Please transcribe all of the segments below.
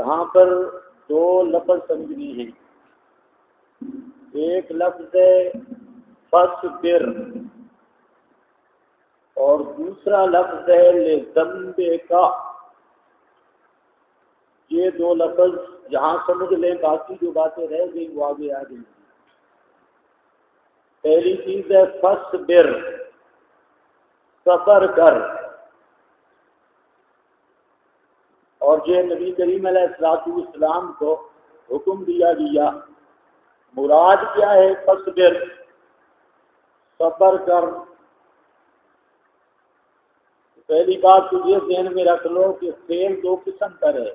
یہاں پر دو لفظ سمجھنی ہیں. ایک لفظ ہے فاصبر اور دوسرا لفظ ہے لذنبک. یہ دو لفظ یہاں سمجھ لیں، باقی جو باتیں رہ گئی وہ آگے آ گئی. پہلی چیز ہے فاصبر، صبر کر. اور یہ نبی کریم علیہ السلام کو حکم دیا گیا. مراد کیا ہے فاصبر؟ صبر کر. پہلی بات تو یہ ذہن میں رکھ لو کہ فعل دو قسم کا ہے.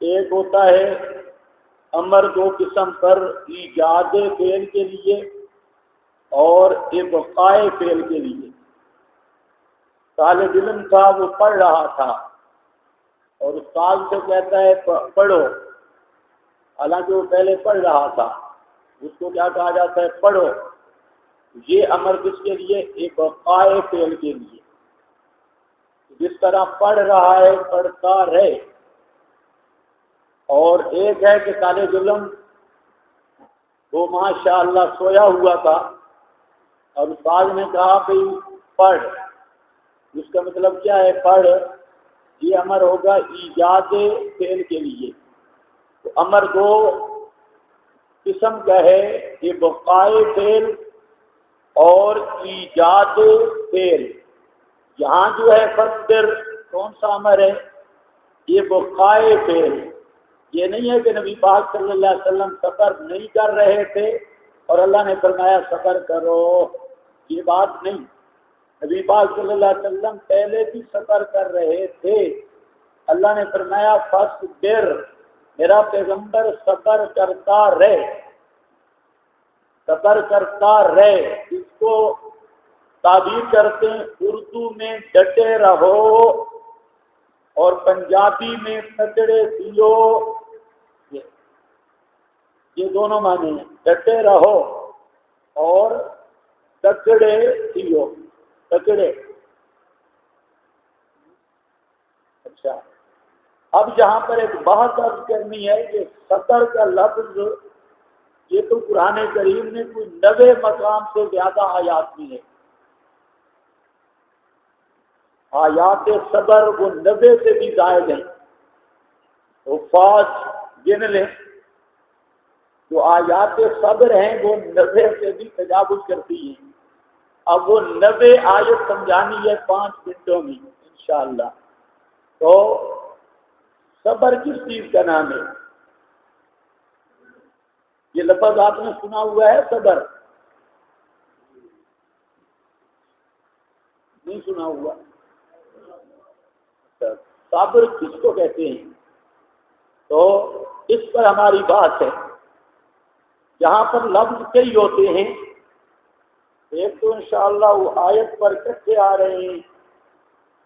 ایک ہوتا ہے امر دو قسم پر، ایجاد فعل کے لیے اور ابقاء فعل کے لیے. طالب علم تھا، وہ پڑھ رہا تھا اور استاد سے کہتا ہے پڑھو، حالانکہ وہ پہلے پڑھ رہا تھا. اس کو کیا کہا جاتا ہے؟ پڑھو. یہ امر کس کے لیے؟ ابقاء فعل کے لیے. جس طرح پڑھ رہا ہے پڑھتا رہے. اور ایک ہے کہ طالب علم وہ ماشاء اللہ سویا ہوا تھا اور استاد نے کہا بھئی پڑھ. اس کا مطلب کیا ہے؟ پڑھ. یہ امر ہوگا ایجاد فعل کے لیے. تو امر دو قسم کا ہے، ابقاء فعل اور ایجاد فعل. یہاں جو ہے فاصبر کون سا امر ہے؟ ابقاء فعل. یہ نہیں ہے کہ نبی پاک صلی اللہ علیہ وسلم صبر نہیں کر رہے تھے اور اللہ نے فرمایا صبر کرو. یہ بات نہیں. نبی پاک صلی اللہ علیہ وسلم پہلے بھی صبر کر رہے تھے. اللہ نے فرمایا فاصبر، میرا پیغمبر صبر کرتا رہے. صبر کرتا رہے اس کو تعبیر کرتے ہیں اردو میں ڈٹے رہو اور پنجابی میں تکڑے سیو. یہ دونوں معنی ہیں، ڈٹے رہو اور تکڑے سیو. تکڑے. اچھا، اب یہاں پر ایک بات عرض کرنی ہے کہ صبر کا لفظ یہ تو قرآن کریم میں کوئی 90 مقام سے زیادہ آیات میں ہے. آیات صبر وہ 90 سے بھی زائد ہیں. حفاظ گن لیں، جو آیات صبر ہیں وہ 90 سے بھی تجاوز کرتی ہیں. اب وہ 90 آیت سمجھانی ہے 5 منٹوں میں انشاءاللہ. تو صبر کس چیز کا نام ہے؟ یہ لفظ آپ نے سنا ہوا ہے صبر؟ نہیں سنا ہوا؟ صبر کس کو کہتے ہیں؟ تو اس پر ہماری بات ہے. یہاں پر لفظ کئی ہوتے ہیں. ایک تو انشاءاللہ وہ آیت پر کٹھے آ رہے ہیں،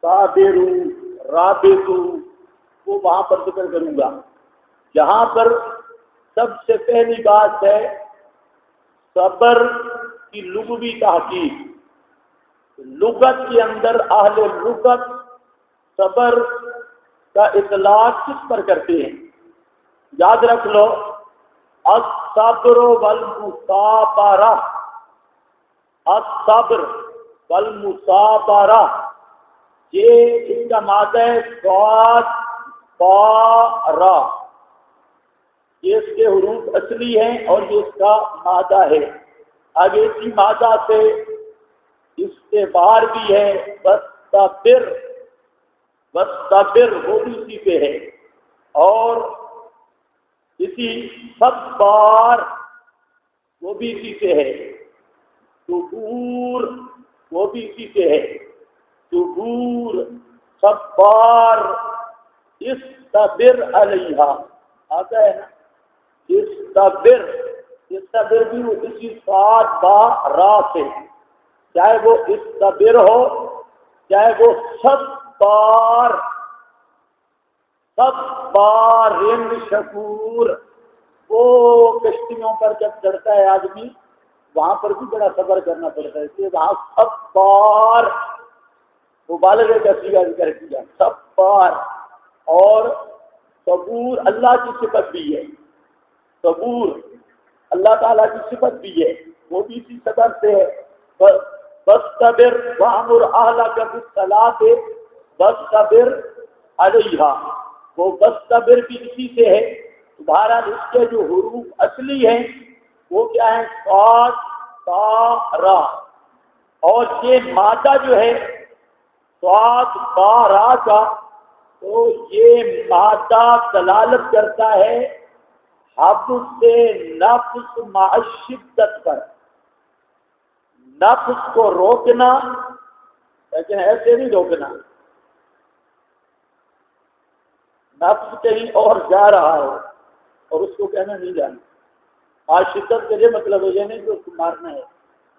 صابرو، رابطو، وہ وہاں پر ذکر کروں گا. یہاں پر سب سے پہلی بات ہے صبر کی لغوی تحقیق. لغت کے اندر اہل لغت صبر کا اطلاق کس پر کرتے ہیں؟ یاد رکھ لو، الصبر والمصابرہ. الصبر والمصابرہ یہ اس کا مادہ ہے صاد با را. یہ اس کے حروف اصلی ہیں اور یہ اس کا مادہ ہے. آگے اسی مادہ سے استعبار بھی ہے. واصطبر، واصطبر وہ بھی اسی پہ ہے. اور اسی صبار وہ بھی اسی سے ہے. صبور وہ بھی اسی سے ہے. صبور، صبار، استبر علیہا آتا ہے نا. استبر، استبر بھی وہ اسی صاد با را سے، چاہے وہ استبر ہو چاہے وہ صبار. صبارن شکور. وہ کشتیوں پر جب چڑھتا ہے آدمی وہاں پر بھی بڑا صبر کرنا پڑتا ہے، اس لیے وہاں صبار مبالغے کا صیغہ ذکر کیا. صبار. اور صبور اللہ کی صفت بھی ہے، صبور اللہ تعالیٰ کی صفت بھی ہے، وہ بھی اسی صفت سے ہے۔ فاصطبر وامر اہلک بالصلاۃ واصطبر علیہا، وہ فاصطبر بھی اسی سے ہے۔ بہرحال اس کے جو حروف اصلی ہیں وہ کیا ہے؟ صاد تا را، اور یہ مادہ جو ہے صاد تا را کا، تو یہ مادہ دلالت کرتا ہے حبس سے نفس مع شدت پر، نفس کو روکنا، لیکن ایسے نہیں روکنا، نفس کہیں اور جا رہا ہے اور اس کو کہنا نہیں جانا۔ مع شدت کا یہ مطلب ہے یہ نہیں کہ اس کو مارنا ہے،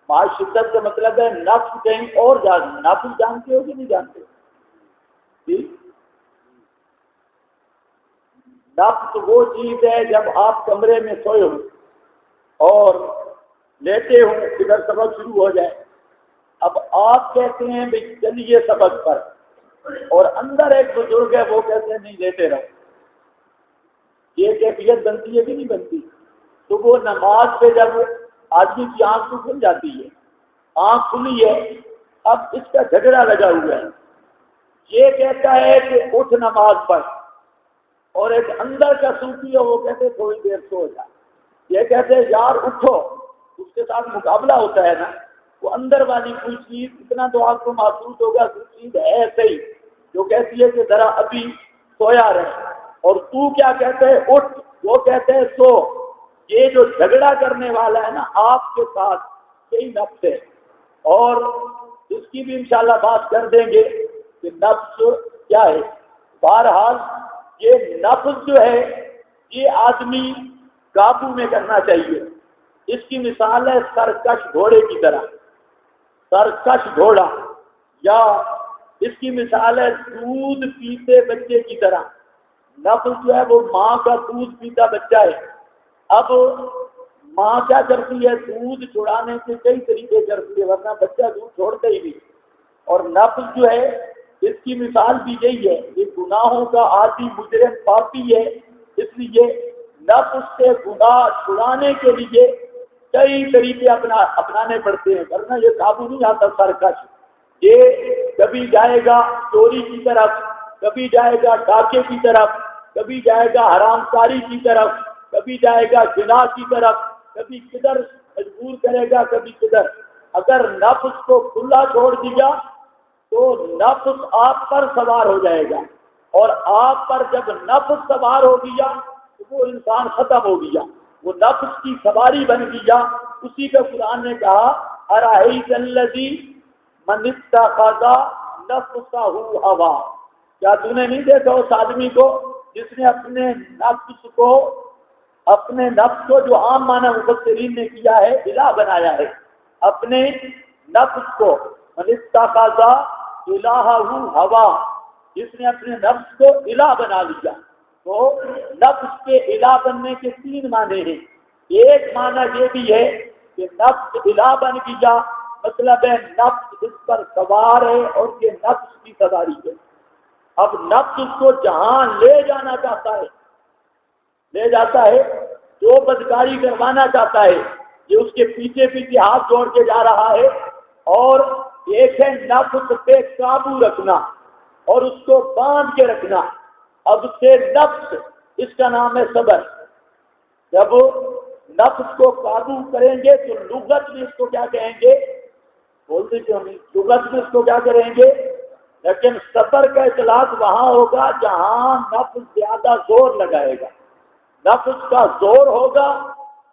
مع شدت کا مطلب ہے نفس کہیں اور جا رہا ہے۔ نفس جانتے ہو کہ نہیں جانتے؟ جی، نفس وہ چیز ہے جب آپ کمرے میں سوئے ہو اور لیتے ہوں ادھر سبق شروع ہو جائے، اب آپ کہتے ہیں بھائی چلیے سبق پر، اور اندر ایک بزرگ ہے وہ کہتے ہیں نہیں لیتے رہو، یہ کیفیت بنتی ہے کہ نہیں بنتی؟ تو وہ نماز پہ جب آدمی کی آنکھ تو کھل جاتی ہے، آنکھ کھلی ہے، اب اس کا جھگڑا لگا ہوا ہے، یہ کہتا ہے کہ اٹھ نماز پڑھ، اور ایک اندر کا صوفی ہے وہ کہتے تھوڑی دیر سو جا، یہ کہتے ہیں یار اٹھو، اس کے ساتھ مقابلہ ہوتا ہے نا، وہ اندر والی کوئی چیز اتنا تو آپ کو محسوس ہوگا، کوئی چیز ہے صحیح جو کہتی ہے کہ ذرا ابھی سویا رہے، اور تو کیا کہتے ہیں اٹھ، وہ کہتے ہیں سو۔ یہ جو جھگڑا کرنے والا ہے نا آپ کے ساتھ، یہی نفس ہے، اور اس کی بھی انشاءاللہ بات کر دیں گے کہ نفس کیا ہے۔ بہرحال یہ نفس جو ہے یہ آدمی قابو میں کرنا چاہیے۔ اس کی مثال ہے سرکش گھوڑے کی طرح، سرکش گھوڑا، یا اس کی مثال ہے دودھ پیتے بچے کی طرح۔ نفس جو ہے وہ ماں کا دودھ پیتا بچہ ہے۔ اب ماں کیا کرتی ہے؟ دودھ چھڑانے کے کئی طریقے کرتی ہے، ورنہ بچہ دودھ چھوڑتا ہی نہیں۔ اور نفس جو ہے اس کی مثال بھی یہی ہے، یہ گناہوں کا عادی مجرم پاپی ہے، اس لیے نفس سے گناہ چھڑانے کے لیے کئی طریقے اپنانے پڑتے ہیں، ورنہ یہ قابو نہیں آتا سرکش۔ یہ کبھی جائے گا چوری کی طرف، کبھی جائے گا ڈاکے کی طرف، کبھی جائے گا حرام کاری کی طرف، کبھی جائے گا زنا کی طرف، کبھی کدھر مجبور کرے گا، کبھی کدھر۔ اگر نفس کو کھلا چھوڑ دیا تو نفس آپ پر سوار ہو جائے گا، اور آپ پر جب نفس سوار ہو گیا تو وہ انسان ختم ہو گیا، وہ نفس کی سواری بن گیا۔ اسی کا قرآن نے کہا ارائیت الذی من اتخذ نفسہ ہوا، کیا تو نے نہیں دیکھا اس آدمی کو جس نے اپنے نفس کو جو عام معنی مفسرین نے کیا ہے الہ بنایا ہے، اپنے نفس کو، من اتخذ الہہ ہوا، جس نے اپنے نفس کو الہ بنا لیا۔ تو نفس کے الہ بننے کے تین معنی ہیں۔ ایک معنی یہ بھی ہے کہ نفس الہ بن گیا، مطلب ہے نفس اس پر سوار ہے اور یہ نفس کی سواری ہے۔ اب نفس اس کو جہاں لے جانا چاہتا ہے لے جاتا ہے، جو بدکاری کروانا چاہتا ہے یہ اس کے پیچھے پیچھے ہاتھ جوڑ کے جا رہا ہے۔ اور ایک ہے نفس پہ قابو رکھنا اور اس کو باندھ کے رکھنا۔ اب سے نفس، اس کا نام ہے صبر۔ جب نفس کو قابو کریں گے تو لغت میں اس کو کیا کہیں گے؟ بولتے کیوں نہیں؟ لغت میں اس کو کیا کریں گے؟ لیکن صبر کا اطلاق وہاں ہوگا جہاں نفس زیادہ زور لگائے گا، نفس کا زور ہوگا۔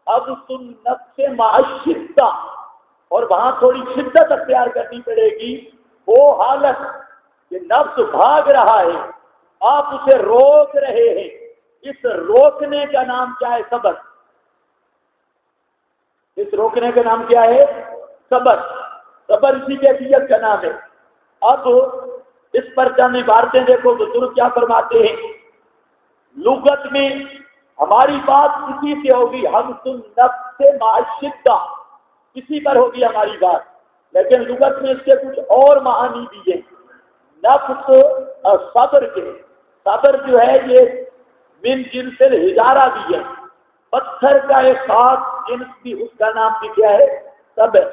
اب تم نفس معشدہ، اور وہاں تھوڑی شدت اختیار کرنی پڑے گی۔ وہ حالت کہ نفس بھاگ رہا ہے، آپ اسے روک رہے ہیں، اس روکنے کا نام کیا ہے؟ صبر۔ اس روکنے کا نام کیا ہے؟ صبر۔ صبر اسی کیفیت کا نام ہے۔ اب اس پر چند عبارتیں دیکھو بزرگ کیا فرماتے ہیں۔ لغت میں ہماری بات اسی سے ہوگی، ہم تم نفس معشدہ، اسی پر ہوگی ہماری بات، لیکن لغت میں اس کے کچھ اور معانی بھی ہیں۔ نفس اور صبر کے، صبر جو ہے یہ من جنس الحجارہ بھی ہے، پتھر کا ایک خاص جنس بھی، اس کا نام بھی کیا ہے؟ صبر.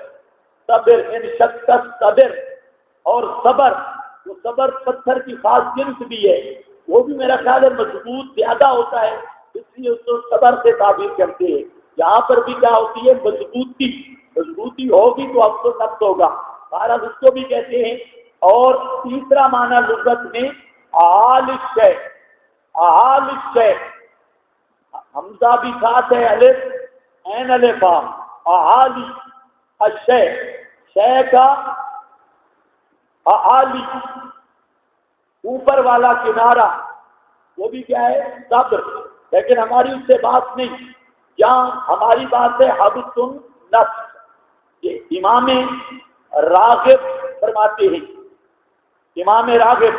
صبر انشقت صبر، اور صبر، وہ صبر پتھر کی خاص جنس بھی ہے، وہ بھی میرا خیال ہے مضبوط زیادہ ہوتا ہے، اس لیے اس کو صبر سے تعبیر کرتے ہیں. یہاں پر بھی کیا ہوتی ہے؟ مضبوطی. مضبوطی ہوگی تو اب تو نفس ہوگا، بہرحال اس کو بھی کہتے ہیں. اور تیسرا معنی لغت میں اعال الشے، اعال الشے، حمزہ بھی ساتھ ہے، الف عین الف اعالی الشے، شے کا اعالی اوپر والا کنارہ، وہ بھی کیا ہے؟ صبر. لیکن ہماری اس سے بات نہیں، یہاں ہماری بات ہے حبس النفس. یہ امام راغب فرماتے ہیں، امام راغب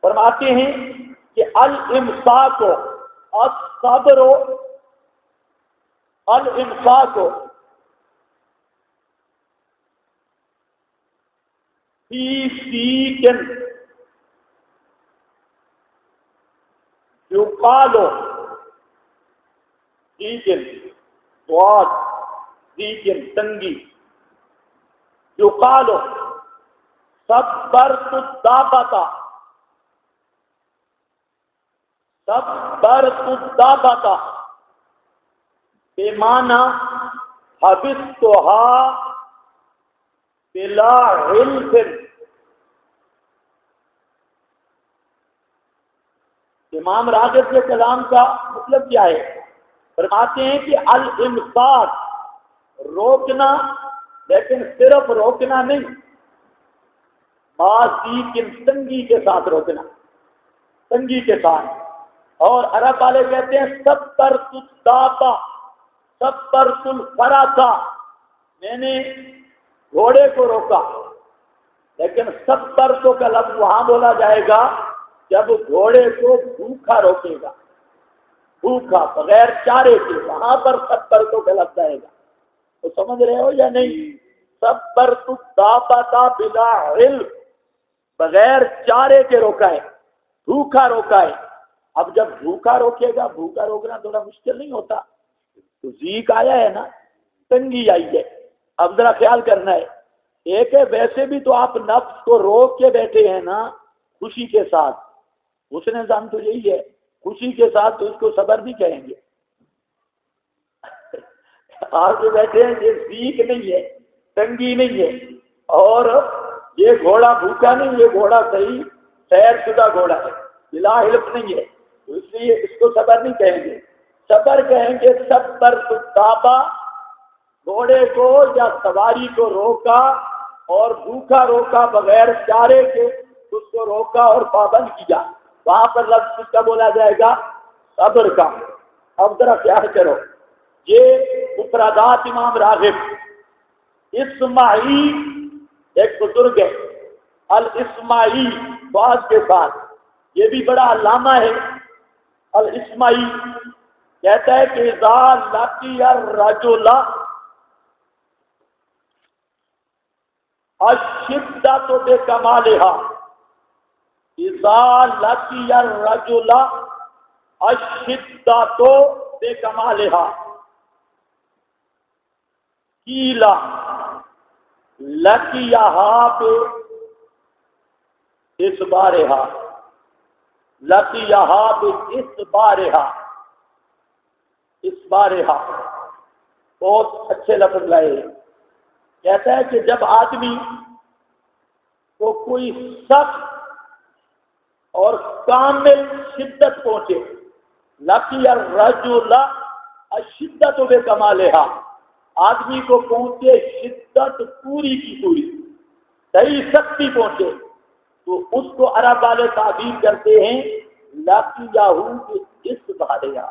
فرماتے ہیں کہ الامساک الصبر، الامساک فی سیکن یقال سیکن سواد سیکن تنگی، یقال صبرت الدابۃ، صبرت الدابۃ بمعنی حبستها بلا علم. امام راغب کے کلام کا مطلب کیا ہے؟ فرماتے ہیں کہ الامساک روکنا، لیکن صرف روکنا نہیں، باسی کی تنگی کے ساتھ روکنا، تنگی کے ساتھ. اور عرب والے کہتے ہیں صبرت الدابہ، صبرت الفرس، میں نے گھوڑے کو روکا. لیکن صبرت کا لفظ وہاں بولا جائے گا جب گھوڑے کو بھوکا روکے گا، بھوکا بغیر چارے کے، وہاں پر صبرت کا لفظ آئے گا. تو سمجھ رہے ہو یا نہیں؟ صبرت الدابہ بلا علم، بغیر چارے کے روکا ہے، بھوکا روکا ہے. اب جب بھوکا روکے گا، بھوکا روکنا تھوڑا مشکل نہیں ہوتا؟ تو زیک آیا ہے نا، تنگی آئی ہے. اب ذرا خیال کرنا ہے، ایک ہے ویسے بھی تو آپ نفس کو روک کے بیٹھے ہیں نا خوشی کے ساتھ، اس نے نظام تو یہی ہے، خوشی کے ساتھ تو اس کو صبر بھی کہیں گے. آپ جو بیٹھے ہیں یہ زیک نہیں ہے، تنگی نہیں ہے، اور یہ گھوڑا بھوکا نہیں، یہ گھوڑا صحیح سیر شدہ گھوڑا ہے، بلا حلف نہیں ہے، تو اس لیے اس کو صبر نہیں کہیں گے. صبر کہیں گے صبرت الدابہ، گھوڑے کو یا سواری کو روکا اور بھوکا روکا بغیر چارے کے، اس کو روکا اور پابند کیا، وہاں پر لفظ کس کا بولا جائے گا؟ صبر کا. اب ذرا خیال کرو، یہ مفردات امام راغب. اسماعیل ایک بزرگ ہے، الاسماعیل بعض کے ساتھ، یہ بھی بڑا علامہ ہے. الاسماعیل کہتا ہے کہ اذا لقی الرجل الشدۃ بکمالها، اذا لقی الرجل الشدۃ بکمالها قیل لقیها باصبارها، لقیها باصبارها، اسبارها بہت اچھے لفظ لائے ہیں. کہتا ہے کہ جب آدمی کو کوئی سخت اور کامل شدت پہنچے، لقی الرجل الشدۃ بکمالها، آدمی کو پہنچے شدت پوری کی پوری، صحیح سختی پہنچے، تو اس کو عرب والے تعبیر کرتے ہیں لقیہو باسبارها،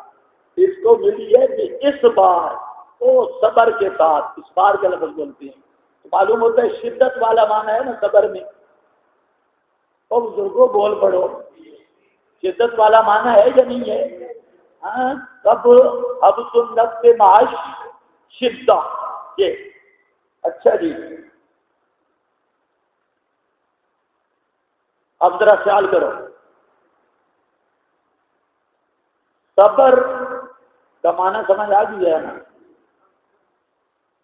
اس کو ملی ہے کہ اس بار وہ صبر کے ساتھ، اس بار کا لفظ بولتے ہیں، تو معلوم ہوتا ہے شدت والا معنی ہے نا صبر میں. اور بزرگوں بول پڑو، شدت والا معنی ہے یا نہیں ہے؟ ہاں، کب حبس النفس معاش شدہ. یہ اچھا جی، اب ذرا خیال کرو، صبر کا معنی سمجھ آ گیا ہے نا،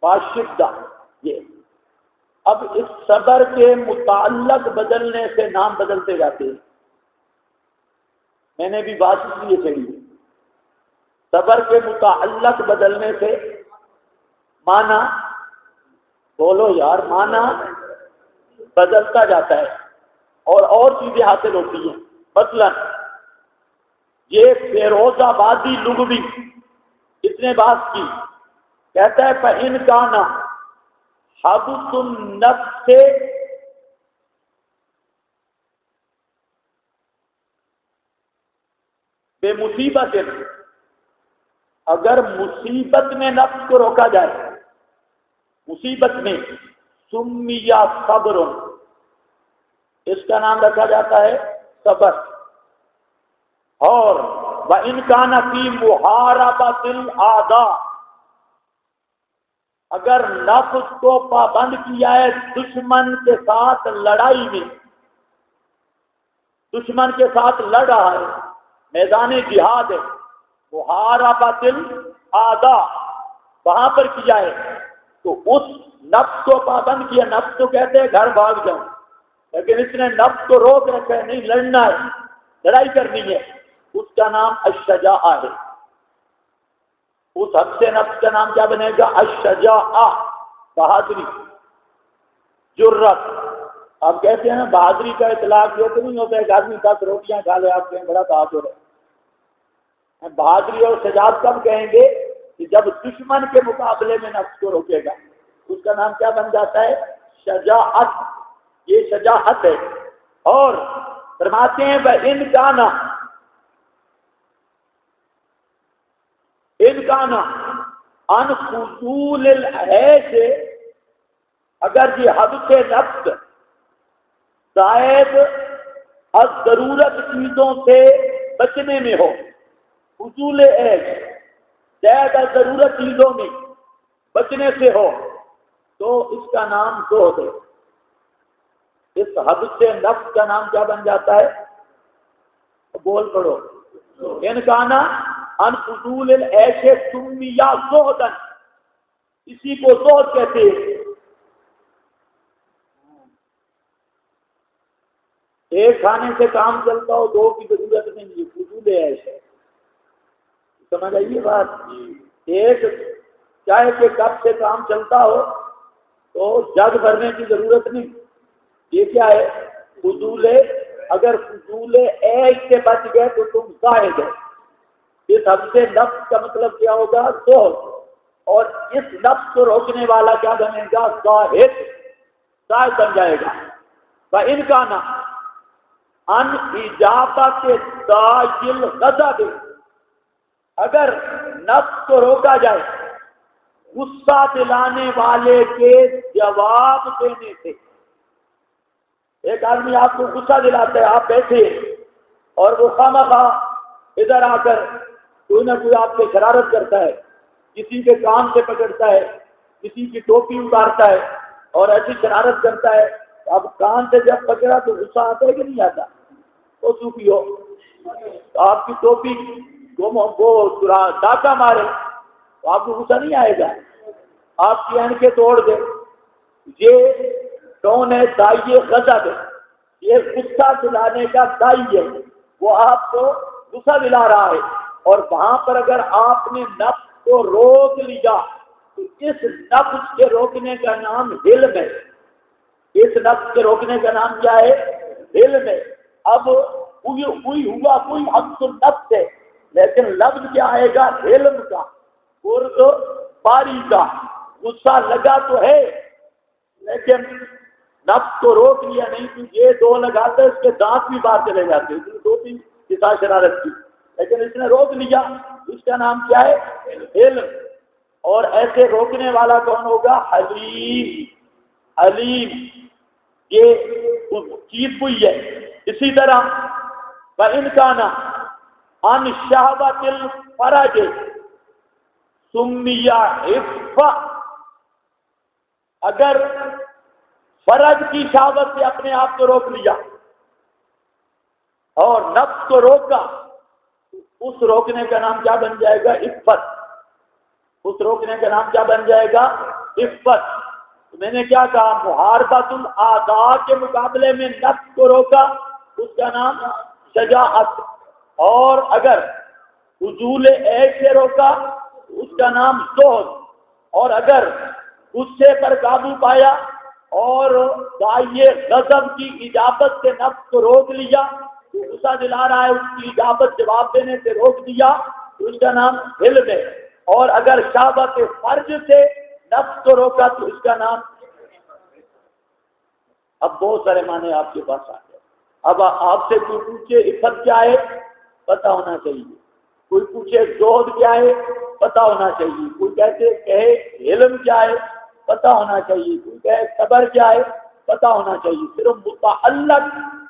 باشدہ یہ۔ اب اس صبر کے متعلق بدلنے سے نام بدلتے جاتے ہیں۔ میں نے بھی بات اس لیے کہی، صبر کے متعلق بدلنے سے معنی، بولو یار، معنی بدلتا جاتا ہے اور چیزیں حاصل ہوتی ہیں۔ مثلا یہ فیروز آبادی لغوی اس نے بات کی، کہتا ہے فَإِنْ كَانَ حَبْسُ النَّفْسِ بے مصیبت، اگر مصیبت میں نفس کو روکا جائے، مصیبت میں، سُمِّيَ صبر، اس کا نام رکھا جاتا ہے صبر۔ اور وَإِنْ كَانَ فِي مُحَارَبَةِ الْأَعْدَاءِ، اگر نفس کو پابند کیا ہے دشمن کے ساتھ لڑائی میں، دشمن کے ساتھ لڑ رہا ہے، میدان جہاد ہے، محاربۃ الاعداء وہاں پر کیا ہے، تو اس نفس کو پابند کیا۔ نفس تو کہتے ہیں گھر بھاگ جاؤں، لیکن اس نے نفس کو روک رکھا ہے، نہیں لڑنا ہے، لڑائی کرنی ہے، اس کا نام الشجاعہ ہے۔ اس حد سے نفس کا نام کیا بنے گا؟ الشجاعہ، بہادری، جرت۔ آپ کہتے ہیں نا بہادری کا اطلاق یہ تو نہیں ہوتا ہے کہ آدمی 10 روٹیاں کھا لے آپ کہیں بڑا بہادر ہے۔ بہادری اور شجاعت کب کہیں گے؟ کہ جب دشمن کے مقابلے میں نفس کو روکے گا، اس کا نام کیا بن جاتا ہے؟ شجاعت۔ یہ شجاعت ہے۔ اور فرماتے ہیں وَإِنْ كَانَ عَنْ فُضُولِ الْعَيْشِ، اگر یہ حد سے نفس زائد از ضرورت چیزوں سے بچنے میں ہو، فضول عیش، زائد از ضرورت چیزوں میں بچنے سے ہو، تو اس کا نام زہد ہے۔ اس حد سے نفس کا نام کیا بن جاتا ہے؟ بول پڑو، ان کانا ان فضول العیش سمیٰ زہدن، اسی کو زہد کہتے ہیں۔ ایک کھانے سے کام چلتا ہو، 2 کی ضرورت نہیں، یہ فضول عیش ہے۔ سمجھ آئیے بات؟ ایک چائے کے کپ سے کام چلتا ہو تو جگ بھرنے کی ضرورت نہیں، یہ کیا ہے؟ فضول۔ اگر فضول عیش سے بچ گئے تو تم زاہد ہے۔ اس حد سے نفس کا مطلب کیا ہوگا؟ زہد۔ اور اس نفس کو روکنے والا کیا بنے گا؟ زاہد، زاہد بن جائے گا۔ وَإِنْ كَانَ عَنْ إِجَابَةِ دَاعِي الْغَضَبِ، اگر نفس کو روکا جائے غصہ دلانے والے کے جواب دینے سے۔ ایک آدمی آپ کو غصہ دلاتا ہے، آپ بیٹھے اور وہ خواہ ادھر آ کر کوئی نہ کوئی آپ سے شرارت کرتا ہے، کسی کے کان سے پکڑتا ہے، کسی کی ٹوپی اتارتا ہے اور ایسی شرارت کرتا ہے۔ اب کان سے جب پکڑا تو غصہ آتا ہے کہ نہیں آتا؟ وہ صوفی ہو، آپ کی ٹوپی وہ ڈاکہ مارے تو آپ کو غصہ نہیں آئے گا؟ آپ کی اینکیں توڑ دے، یہ کون ہے؟ داعی غضب، یہ غصہ دلانے کا داعی ہے، وہ آپ کو غصہ دلا رہا ہے۔ اور وہاں پر اگر آپ نے نفس کو روک لیا تو اس نفس کے روکنے کا نام علم ہے۔ اس نفس کے روکنے کا نام کیا ہے؟ علم ہے۔ اب کوئی حق النفس ہے، لیکن لفظ کیا آئے گا؟ علم کا، اردو پاری کا۔ غصہ لگا تو ہے لیکن نفس کو روک لیا نہیں، تو یہ 2 لگاتے اس کے دانت بھی باہر چلے جاتے، 2-3 کے ساتھ شرارت کی، لیکن اس نے روک لیا، اس کا نام کیا ہے؟ علم۔ اور ایسے روکنے والا کون ہوگا؟ حلیم۔ حلیم یہ چیز کوئی ہے۔ اسی طرح وَإِنْ كَانَ عَنْ شَهْوَةِ الْفَرْجِ سُمِّيَ عِفَّةً، اگر فرج کی شہوت سے اپنے آپ کو روک لیا اور نفس کو روکا اس روکنے کا نام کیا بن جائے گا؟ عفت. اس روکنے کا نام کیا بن جائے گا؟ عفت. میں نے کیا کہا؟ محاربۃ الاعداء کے مقابلے میں نفس کو روکا، اس کا نام شجاعت. اور اگر فضول عیش سے روکا اس کا نام زہد. اور اگر غصے پر قابو پایا اور داعیے غضب کی اجابت سے نفس کو روک لیا، تو غصہ دلا رہا ہے اس کی اجابت جواب دینے سے روک دیا، تو اس کا نام حلم ہے. اور اگر شہوت فرج سے نفس کو روکا تو اس کا نام. اب بہت سارے معنی آپ کے پاس آ گئے. اب آپ سے کوئی پوچھے عفت کیا ہے، پتہ ہونا چاہیے. کوئی پوچھے زہد کیا ہے، پتہ ہونا چاہیے. کوئی کہے علم کیا ہے، پتہ ہونا چاہیے. کوئی کہے صبر کیا ہے، پتہ ہونا چاہیے. صرف متعلق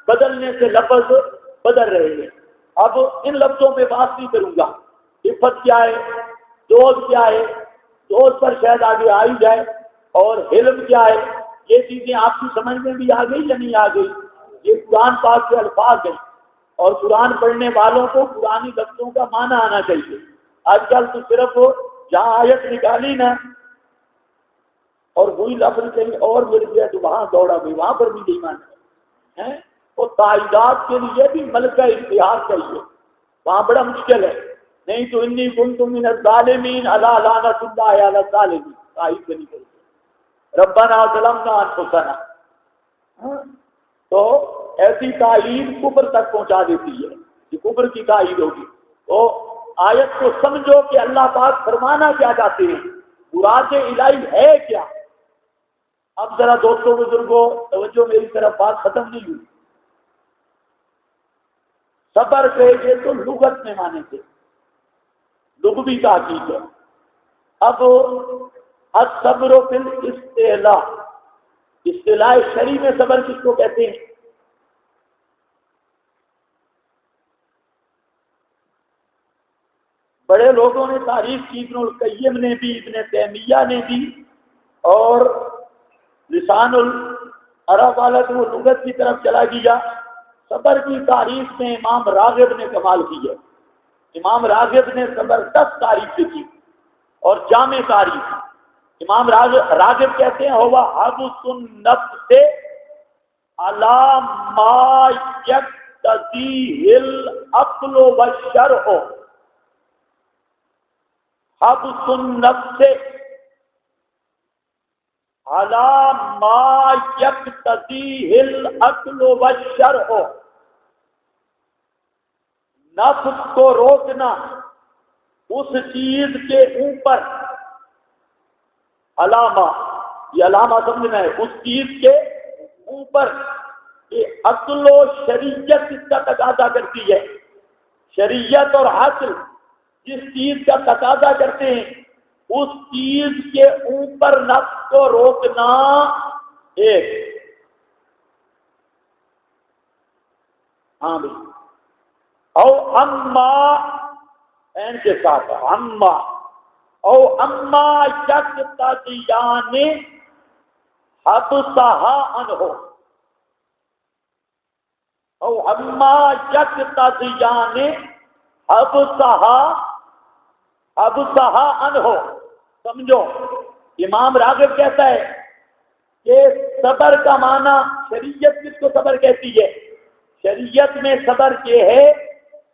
بدلنے سے لفظ بدل رہے ہیں. اب ان لفظوں میں بات نہیں کروں گا. عفت کیا ہے، زہد کیا ہے، زہد پر شاید آگے آئی جائے. اور علم کیا ہے، یہ چیزیں آپ کی سمجھ میں بھی آ گئی یا نہیں آ گئی؟ یہ قرآن پاک کے الفاظ ہیں، اور قرآن پڑھنے والوں کو قرآنی لفظوں کا معنی آنا چاہیے. آج کل تو صرف جہاں آیت نکالی نا اور وہی لفظ کہیں اور مل گیا تو وہاں دوڑا بھی، وہاں پر بھی نہیں مانا ہے. اور تائیدات کے لیے بھی ملکہ اشتہار چاہیے، وہاں بڑا مشکل ہے. نہیں تو انی کنت من الظالمین الا لعنۃ اللہ علی الظالمین تائید نہیں کرتے. ربنا ظلمنا انفسنا، تو ایسی تائید کفر تک پہنچا دیتی ہے، یہ کفر کی تائید ہوگی. تو آیت کو سمجھو کہ اللہ پاک فرمانا کیا چاہتے ہیں، مراد الہی ہے کیا. اب ذرا دوستوں بزرگوں توجہ، میری طرف بات ختم نہیں ہوئی. صبر سے یہ تو لغت میں مانے تھے، لغوی تحقیق ہے. اب الصبر فی الاصطلاح، اصطلاح شرعی میں صبر کس کو کہتے ہیں؟ بڑے لوگوں نے تعریف کی، ابن القیم نے بھی، ابن تیمیہ نے بھی، اور لسان العرب والا تو وہ لغت کی طرف چلا گیا. صبر کی تعریف میں امام راغب نے کمال کی ہے. امام راغب نے زبردست تعریف کی اور جامع تعریف. امام راغب کہتے ہیں ہوا حبس النفس علی ما یقتضیہ العقل والشرع. حبس النفس علی ما یقتضیہ العقل والشرع، نفس کو روکنا اس چیز کے اوپر. علامہ، یہ علامہ سمجھنا ہے، اس چیز کے اوپر کہ عقل و شریعت اس کا تقاضا کرتی ہے. شریعت اور عقل جس چیز کا تقاضا کرتے ہیں اس چیز کے اوپر نفس کو روکنا ایک. ہاں بھائی، او اما این کے ساتھ اما، او اما یقتضیان حبسہا عنہ، او اما یقتضیان حبسہا عنہ. سمجھو، امام راغب کہتا ہے کہ صبر کا معنی، شریعت کس کو صبر کہتی ہے؟ شریعت میں صبر یہ ہے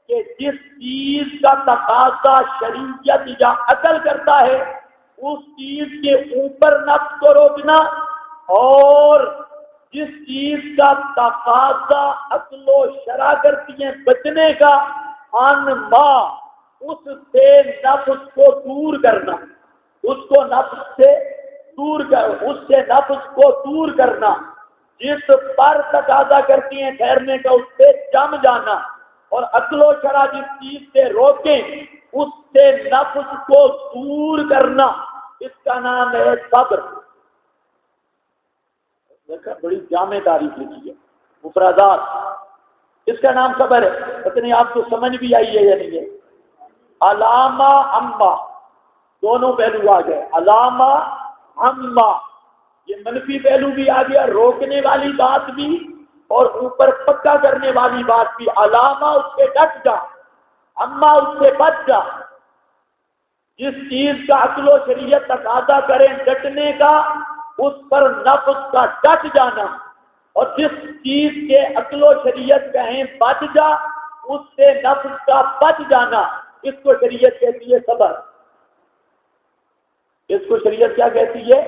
کہ جس چیز کا تقاضا شریعت یا عقل کرتا ہے اس چیز کے اوپر نفس کو روکنا، اور جس چیز کا تقاضا عقل و شرع کرتی ہیں بچنے کا، ان ما اس سے نفس کو دور کرنا، اس کو نفس سے دور کر، اس سے نفس کو دور کرنا. جس پر تقاضا کرتی ہیں ٹھہرنے کا اس سے جم جانا، اور عقل و شرع جس چیز سے روکیں اس سے نفس کو دور کرنا، اس کا نام ہے صبر. بڑی جامع تعریف لکھی ہے، مفردات، اس کا نام صبر ہے. پتہ نہیں آپ کو سمجھ بھی آئی ہے یا نہیں ہے. علامہ اما دونوں پہلو آ گئے. علامہ اما، یہ منفی پہلو بھی آ گیا، روکنے والی بات بھی اور اوپر پکا کرنے والی بات بھی. علامہ اس پہ ڈٹ جا، اما اس سے بچ جا، جس چیز کا عقل و شریعت تقاضا کریں ڈٹنے کا اس پر نفس کا ڈٹ جانا، اور جس چیز کے عقل و شریعت کہیں بچ جا اس سے نفس کا بچ جانا، اس کو شریعت کہتی ہے صبر۔ اس کو شریعت کیا کہتی ہے؟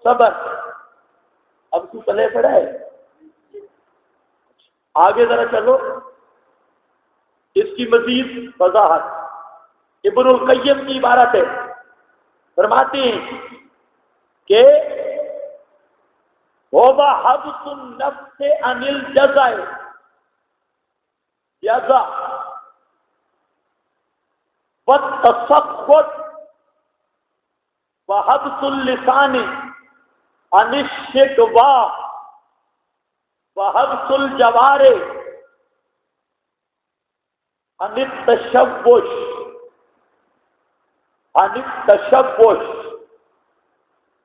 صبر۔ اب تو پلے پڑا ہے، آگے ذرا چلو، اس کی مزید وضاحت ابن القیم کی عبارت ہے، فرماتے ہیں کہ ہوبا حبس النفس عن الجزع، جزع والتسخط وحبس اللسان عن الشکوى وحبس الجوارح عن التشوش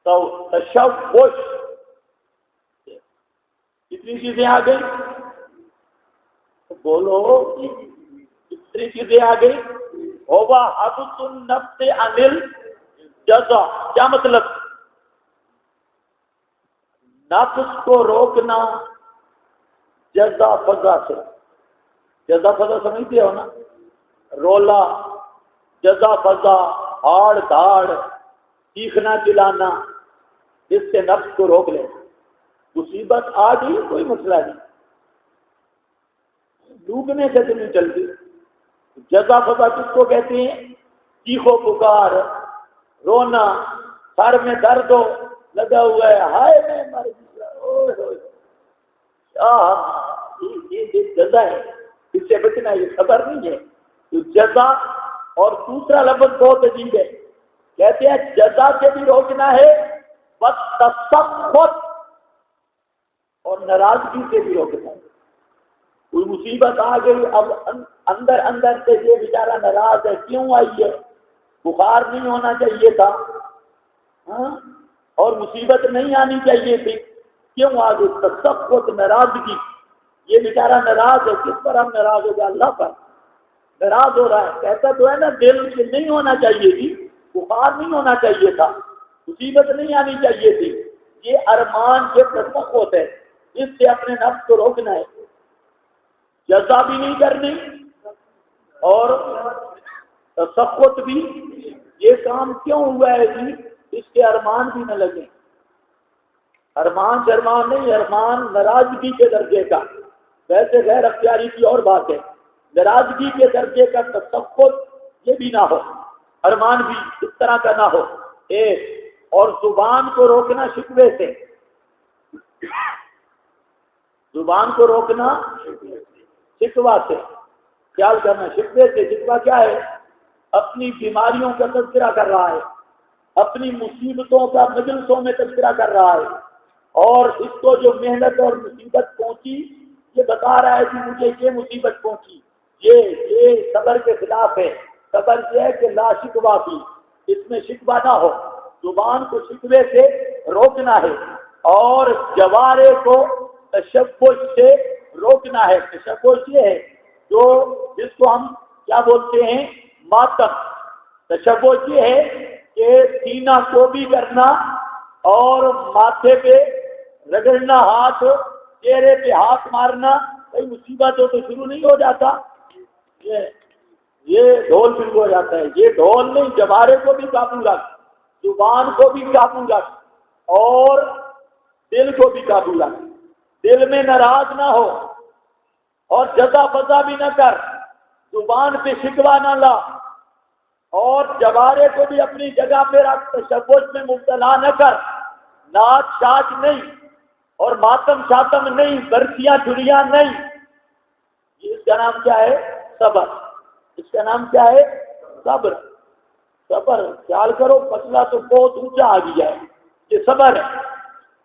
تو تشوش کتنی چیزیں آ گئی؟ بولو، کتنی چیزیں آ گئی؟ ہوبا حبس النفس عن الجزع، کیا مطلب؟ نفس کو روکنا جزا فضا سے۔ جزا فضا سمجھتے ہو نا؟ رولا، جزا فضا، ہاڑ دھاڑ، چیخنا چلانا، جس سے نفس کو روک لے۔ مصیبت آ گئی کوئی مسئلہ نہیں، ڈوبنے سے تو نہیں چلتی۔ جزا فضا کس کو کہتے ہیں؟ چیخو پکار، رونا، سر میں درد ہو لگا ہوا ہے، ہائے میں مر گیا، یہ جزا ہے، اس سے بچنا، یہ خبر نہیں ہے۔ تو جزا اور دوسرا لفظ بہت عجیب ہے، کہتے ہیں جزا سے بھی روکنا ہے، والتسخط، اور ناراضگی سے بھی روکنا ہے۔ کوئی مصیبت آ گئی، اب اندر اندر سے یہ بیچارہ ناراض ہے، کیوں آئی ہے؟ بخار نہیں ہونا چاہیے تھا، ہاں، اور مصیبت نہیں آنی چاہیے تھی، کیوں آ گئی؟ تسخط، ناراضگی، یہ بیچارہ ناراض ہے، کس پر ہم ناراض ہو گئے؟ اللہ پر ناراض ہو رہا ہے۔ کہتا تو ہے نا دل سے نہیں ہونا چاہیے تھی، بخار نہیں ہونا چاہیے تھا، مصیبت نہیں آنی چاہیے تھی، یہ ارمان کے تسخط ہے، اس سے اپنے نفس کو روکنا ہے۔ جزا بھی نہیں کرنی اور تسخط بھی۔ یہ کام کیوں ہوا ہے جی؟ اس کے ارمان بھی نہ لگیں۔ ارمان شرمان نہیں، ارمان ناراضگی کے درجے کا، ویسے غیر اختیاری کی اور بات ہے، ناراضگی کے درجے کا تسخط یہ بھی نہ ہو، ارمان بھی اس طرح کا نہ ہو۔ اور زبان کو روکنا شکوے سے، زبان کو روکنا شکوہ سے، خیال کرنا، شکوے سے۔ شکوہ کیا ہے؟ اپنی بیماریوں کا تذکرہ کر رہا ہے، اپنی مصیبتوں کا مجلسوں میں تذکرہ کر رہا ہے، اور اس کو جو محنت اور مصیبت پہنچی یہ بتا رہا ہے کہ مجھے یہ مصیبت پہنچی، یہ صبر کے خلاف ہے۔ صبر یہ ہے کہ لا شکوہ بھی، اس میں شکوہ نہ ہو، زبان کو شکوے سے روکنا ہے، اور جوارے کو تشوش سے روکنا ہے۔ تشوش یہ ہے جو جس کو ہم کیا بولتے ہیں؟ ماتم۔ تشوش یہ ہے کہ سینہ کو بھی کرنا اور ماتھے پہ رگڑنا، ہاتھ، چہرے پہ ہاتھ مارنا، کوئی مصیبت ہو تو شروع نہیں ہو جاتا، یہ ڈھول شروع ہو جاتا ہے۔ یہ ڈھول نہیں، جوارے کو بھی قابو رکھ، زبان کو بھی قابو رکھ، اور دل کو بھی قابو رکھ۔ دل میں ناراض نہ ہو اور جزا فضا بھی نہ کر، زبان پہ شکوہ نہ لا، اور جوارے کو بھی اپنی جگہ پہ رکھ، تشوش میں مبتلا نہ کر، ناچ شاچ نہیں اور ماتم شاتم نہیں، برسیاں چھریاں نہیں۔ اس کا نام کیا ہے؟ صبر۔ اس کا نام کیا ہے؟ صبر۔ صبر، خیال کرو مسئلہ تو بہت اونچا آ گیا ہے، یہ صبر ہے۔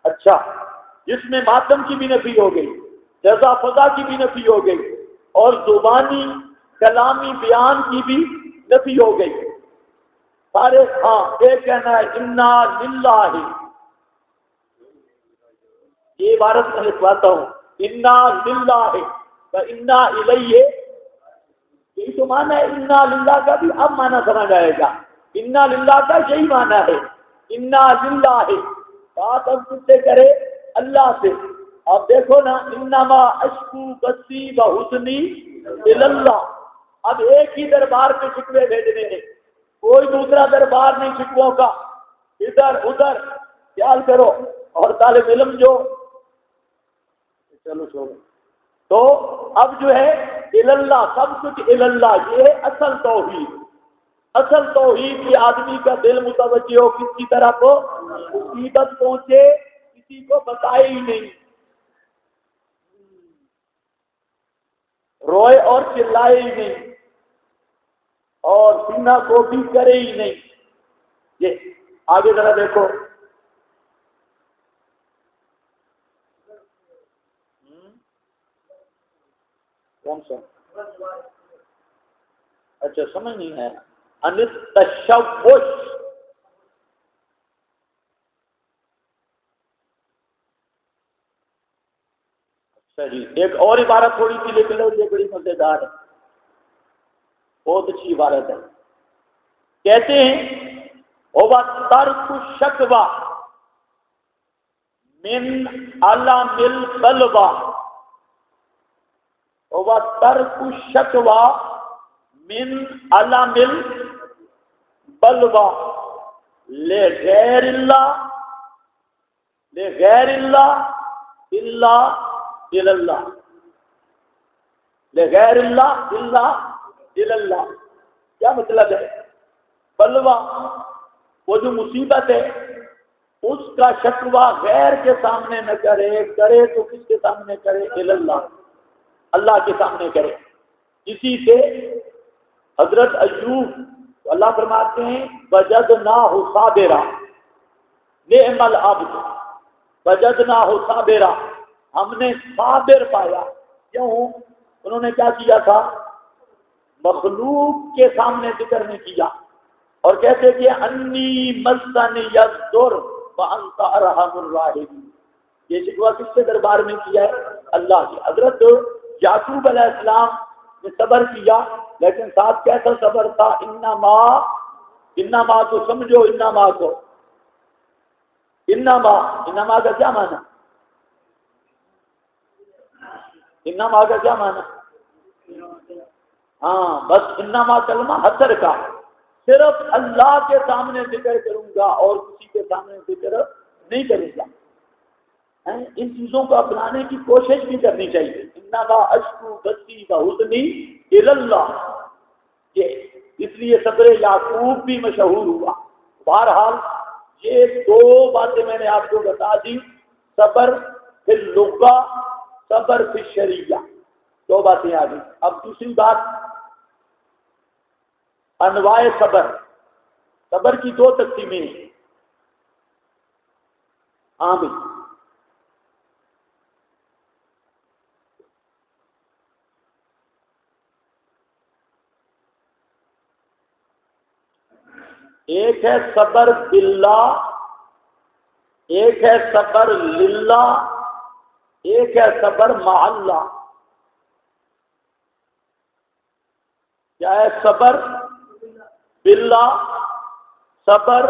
اچھا، جس میں ماتم کی بھی نفی ہو گئی، جزا فضا کی بھی نفی ہو گئی، اور زبانی کلامی بیان کی بھی نفی ہو گئی، سارے۔ ہاں، ایک کہنا ہے انا للہ، یہ عبارت میں لکھواتا ہوں، انا للہ و انا الیہ، یہی تو معنی ہے انا للہ کا بھی اب معنی سمجھ آئے گا. انا للہ کا یہی معنی ہے. انا للہ بات اب کس سے کرے؟ اللہ سے. اب دیکھو نا انما اشکو بسی بحسنی اللہ. اب ایک ہی دربار پہ شکوے بھیجنے ہیں، کوئی دوسرا دربار نہیں شکووں کا. ادھر ادھر خیال کرو. اور طالب علم جو چلو چھوڑو تو اب جو ہے اللہ سب کچھ اللہ، یہ اصل توحید. اصل توحید کی آدمی کا دل متوجہ ہو کس کی طرح کو مصیبت پہنچے کسی کو بتائے ہی نہیں، روئے اور چلائے ہی نہیں اور سینہ کو بھی کرے ہی نہیں. یہ آگے ذرا دیکھو کون سا؟ اچھا سمجھ نہیں ہے. انت تشوش، اچھا جی ایک اور عبارت تھوڑی سی لکھ لو، یہ بڑی مزیدار ہے، بہت اچھی عبارت ہے. کہتے ہیں ترک شکوہ من علم البلوہ، ترک شکوہ من علم البلوہ لغیر اللہ الا اللہ، لغیر اللہ الا اللہ. کیا مطلب ہے؟ بلوہ وہ جو مصیبت ہے اس کا شکوہ غیر کے سامنے نہ کرے، کرے تو کس کے سامنے کرے؟ اللہ، اللہ کے سامنے کرے. اسی سے حضرت ایوب اللہ فرماتے ہیں وجدناہ صابرا نعم العبد، وجدناہ صابرا ہم نے صابر پایا. کیوں؟ انہوں نے کیا کیا تھا؟ مخلوق کے سامنے ذکر نہیں کیا اور کہتے کہ انی مسنی الضر وانت ارحم الراحمین. یہ شکوہ کس کے دربار میں کیا ہے؟ اللہ کی. حضرت یعقوب علیہ السلام نے صبر کیا لیکن ساتھ کیسا صبر تھا؟ انما تو سمجھو، انما کو انما کا کیا معنی؟ انما کا کیا معنی؟ ہاں بس انما کلمہ حسر کا، صرف اللہ کے سامنے ذکر کروں گا اور کسی کے سامنے ذکر نہیں کروں گا. ان چیزوں کو اپنانے کی کوشش بھی کرنی چاہیے. انما اشکو بسی بحسنی اللہ، یہ اس لیے صبر یعقوب بھی مشہور ہوا. بہرحال یہ دو باتیں میں نے آپ کو بتا دی، صبر فی اللغہ، صبر فی الشریعہ، دو باتیں آ گئی. اب دوسری بات انواع صبر. صبر کی دو تقسیمیں ہیں. ہاں بھائی ایک ہے صبر باللہ، ایک ہے صبر للہ، ایک ہے صبر مع اللہ. کیا ہے؟ صبر باللہ، صبر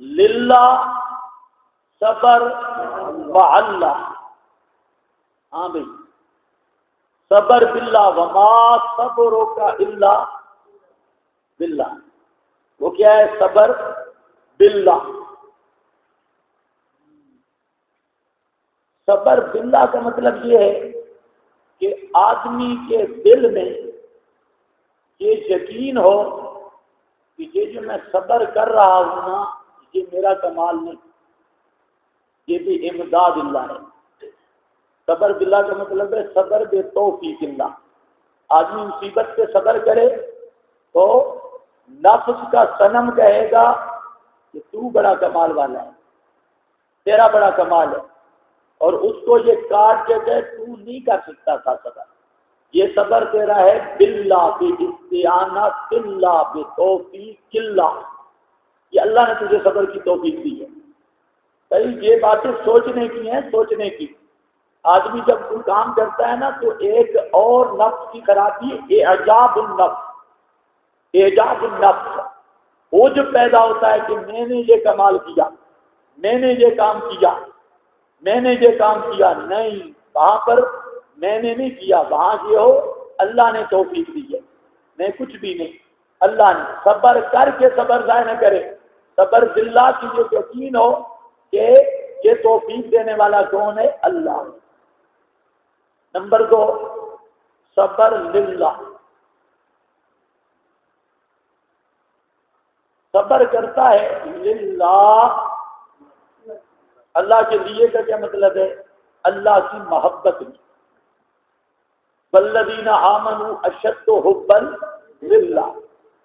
للہ، صبر مع اللہ. ہاں بھائی صبر باللہ وما صبرک الا باللہ، وہ کیا ہے؟ صبر باللہ. صبر باللہ کا مطلب یہ ہے کہ آدمی کے دل میں یہ یقین ہو کہ یہ جو میں صبر کر رہا ہوں نا یہ میرا کمال نہیں، یہ بھی امداد اللہ ہے. صبر باللہ کا مطلب ہے صبر بے توفیق اللہ. آدمی مصیبت پہ صبر کرے تو نفس کا صنم کہے گا کہ تو بڑا کمال والا ہے، تیرا بڑا کمال ہے، اور اس کو یہ کاٹ کے کہ تو نہیں کر سکتا تھا صبر. یہ صبر تیرا ہے باللہ باستعانت اللہ بتوفیق اللہ، یہ اللہ نے تجھے صبر کی توفیق دی ہے. صحیح، یہ باتیں سوچنے کی ہیں، سوچنے کی. آدمی جب کوئی کام کرتا ہے نا تو ایک اور نفس کی خرابی اعجاب النفس، اعجاب النفس، وہ جو پیدا ہوتا ہے کہ میں نے یہ کمال کیا، میں نے یہ کام کیا، میں نے یہ کام کیا، نہیں، وہاں پر میں نے نہیں کیا، وہاں یہ ہو اللہ نے توفیق دی ہے، میں کچھ بھی نہیں، اللہ نے صبر کر کے صبر ضائع نہ کرے، صبر باللہ کی یہ یقین ہو کہ یہ توفیق دینے والا کون ہے؟ اللہ۔ نمبر 2 صبر للہ، صبر کرتا ہے للہ، اللہ کے لیے کا کیا مطلب ہے؟ اللہ کی محبت میں، والذین آمنوا اشد حبا للہ،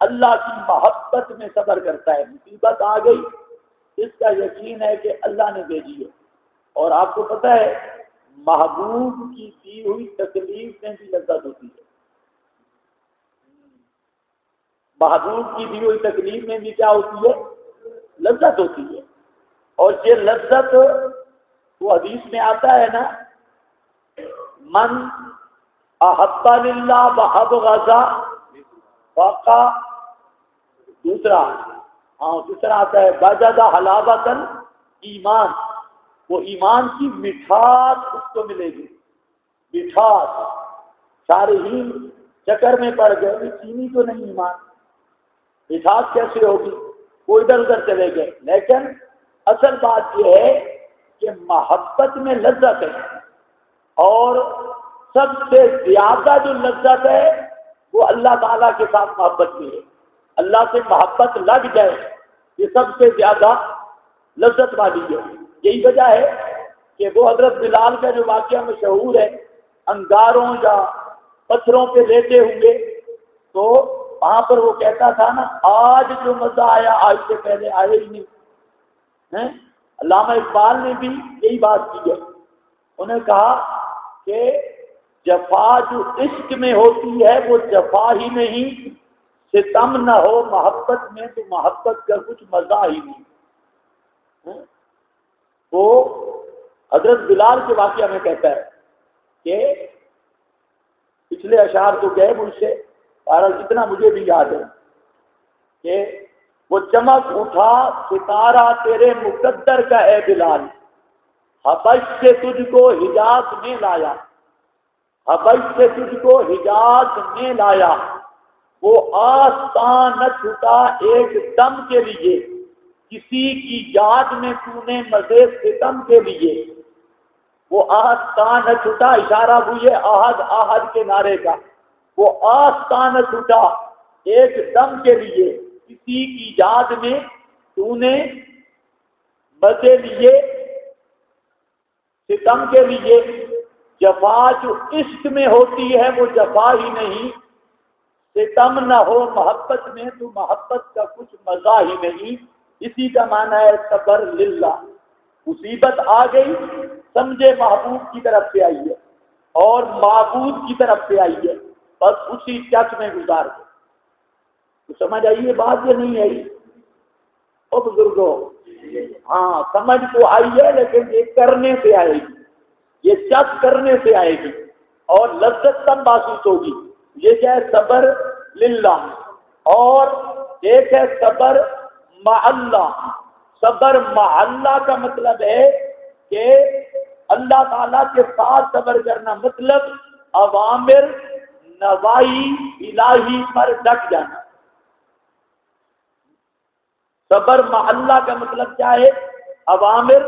اللہ کی محبت میں صبر کرتا ہے۔ مصیبت آ گئی، اس کا یقین ہے کہ اللہ نے بھیجی ہے، اور آپ کو پتہ ہے محبوب کی دی ہوئی تکلیف میں بھی لذت ہوتی ہے، محبوب کی دی ہوئی تکلیف میں بھی کیا ہوتی ہے؟ لذت ہوتی ہے، اور یہ لذت وہ حدیث میں آتا ہے نا، من احب للہ وابغض فقا، دوسرا آتا ہے وجد حلاوۃ ایمان، وہ ایمان کی مٹھاس اس کو ملے گی، مٹھاس۔ شارحین چکر میں پڑ گئے، چینی تو نہیں ایمان، مٹھاس کیسے ہوگی؟ وہ ادھر ادھر چلے گئے، لیکن اصل بات یہ ہے کہ محبت میں لذت ہے، اور سب سے زیادہ جو لذت ہے وہ اللہ تعالیٰ کے ساتھ محبت میں ہے، اللہ سے محبت لگ جائے، یہ سب سے زیادہ لذت والی ہے۔ یہی وجہ ہے کہ وہ حضرت بلال کا جو واقعہ مشہور ہے، انگاروں یا پتھروں پہ لیٹے ہوئے، تو وہاں پر وہ کہتا تھا نا، آج جو مزہ آیا آج سے پہلے آئے ہی نہیں۔ علامہ اقبال نے بھی یہی بات کی ہے، انہوں نے کہا کہ جفا جو عشق میں ہوتی ہے وہ جفا ہی نہیں، ستم نہ ہو محبت میں تو محبت کا کچھ مزہ ہی نہیں۔ وہ حضرت بلال کے واقعہ میں کہتا ہے کہ پچھلے اشعار تو گئے مجھ سے، بہرحال اتنا مجھے بھی یاد ہے کہ وہ چمک اٹھا ستارہ تیرے مقدر کا اے بلال، حبش سے تجھ کو حجاز میں لایا، حبش سے تجھ کو حجاز میں لایا، وہ آستان نہ چھوٹا ایک دم کے لیے، کسی کی یاد میں تو نے مزے ستم کے لیے، وہ آستان نہ چھوٹا، اشارہ ہوئی آہد آہد کے نعرے کا، وہ آستان نہ چھوٹا ایک دم کے لیے، کسی کی یاد میں تو نے مزے لیے ستم کے لیے۔ جفا جو عشق میں ہوتی ہے وہ جفا ہی نہیں، ستم نہ ہو محبت میں تو محبت کا کچھ مزہ ہی نہیں، اسی کا معنی ہے صبر للہ۔ مصیبت آ گئی، سمجھے محبوب کی طرف سے آئی ہے اور معبود کی طرف سے آئی ہے، بس اسی ٹچ میں گزار دو۔ تو سمجھ آئیے بات یا نہیں آئی؟ او بزرگوں، ہاں سمجھ تو آئی ہے، لیکن یہ کرنے سے آئے گی، یہ چک کرنے سے آئے گی، اور لذت تب محسوس ہوگی۔ یہ کیا ہے؟ صبر للہ، اور ایک ہے صبر مع اللہ۔ صبر مع اللہ کا مطلب ہے کہ اللہ تعالیٰ کے ساتھ صبر کرنا، مطلب اوامر نواہی الہی پر ڈٹ جانا۔ صبر مع اللہ کا مطلب کیا ہے؟ اوامر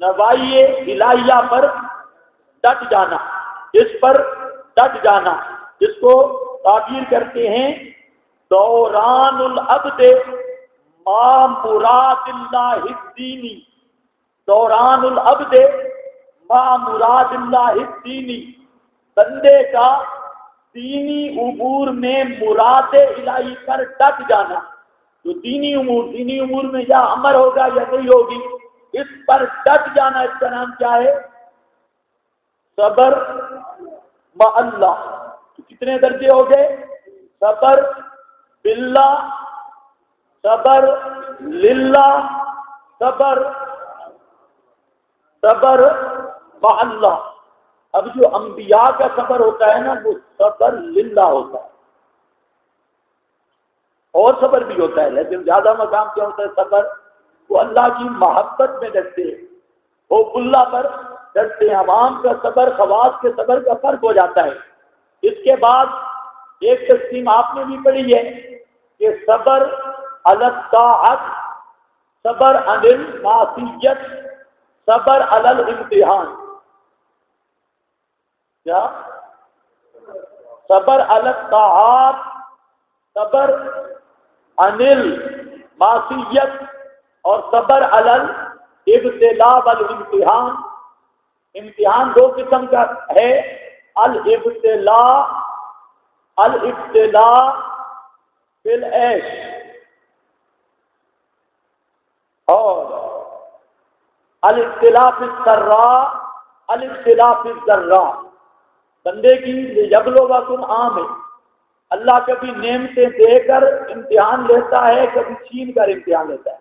نواہی الہیہ پر ڈٹ جانا، اس پر ڈٹ جانا، جس کو تعبیر کرتے ہیں دوران العبد ما مراد اللہ الدینی، دوران العبد ما مراد اللہ الدینی، بندے کا دینی امور میں مراد الہی پر ڈٹ جانا۔ جو دینی امور میں یا امر ہوگا یا نہیں ہوگی، اس پر ڈٹ جانا، اس کا نام کیا ہے؟ صبر مع اللہ۔ تو کتنے درجے ہو گئے؟ صبر باللہ، صبر للہ، صبر مع اللہ. اب جو انبیاء کا صبر ہوتا ہے نا وہ صبر للہ ہوتا ہے. اور صبر بھی ہوتا ہے لیکن زیادہ مقام کیا ہوتا ہے صبر؟ وہ اللہ کی محبت میں ڈرتے ہیں، حب اللہ پر ڈرتے ہیں. عوام کا صبر خواص کے صبر کا فرق ہو جاتا ہے. اس کے بعد ایک تقسیم آپ نے بھی پڑھی ہے کہ صبر علی الطاعت، صبر عن المعصیت، صبر علی الامتحان. کیا؟ صبر علی الطاعات، صبر عن المعصیت اور صبر علی الابتلاء والامتحان. امتحان دو قسم کا ہے، الابتلاء بالعیش اور الابتلاء بالسراء، الابتلاء بالضراء. بندے کی لیبلوکم عام ہے. اللہ کبھی نعمتیں دے کر امتحان لیتا ہے، کبھی چھین کر امتحان لیتا ہے.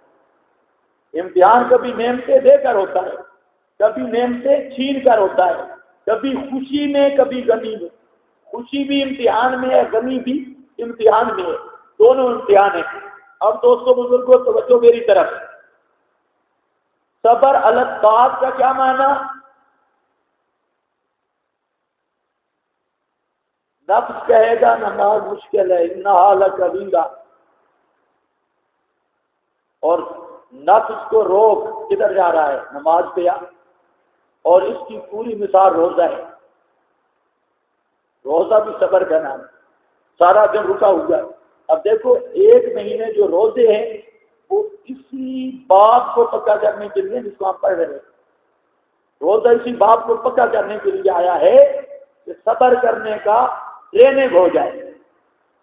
امتحان کبھی نعمتیں دے کر ہوتا ہے، کبھی نعمتیں چھین کر ہوتا ہے. کبھی خوشی میں، کبھی غمی میں. خوشی بھی امتحان میں ہے، غمی بھی امتحان میں ہے، دونوں امتحان ہیں. اب دوستوں بزرگوں توجہ میری طرف. صبر علی الطاعت کا کیا معنی؟ نفس کہے گا نماز مشکل ہے، انہا لکبیرہ، اور نفس کو روک کدھر جا رہا ہے؟ نماز پہ آ. اور اس کی پوری مثال روزہ ہے. روزہ بھی صبر کا نام ہے. سارا دن رکا ہوا ہے. اب دیکھو ایک مہینے جو روزے ہیں وہ اسی بات کو پکا کرنے کے لیے جس کو آپ پڑھ رہے ہیں. روزہ اسی بات کو پکا کرنے کے لیے آیا ہے کہ صبر کرنے کا ٹریننگ ہو جائے.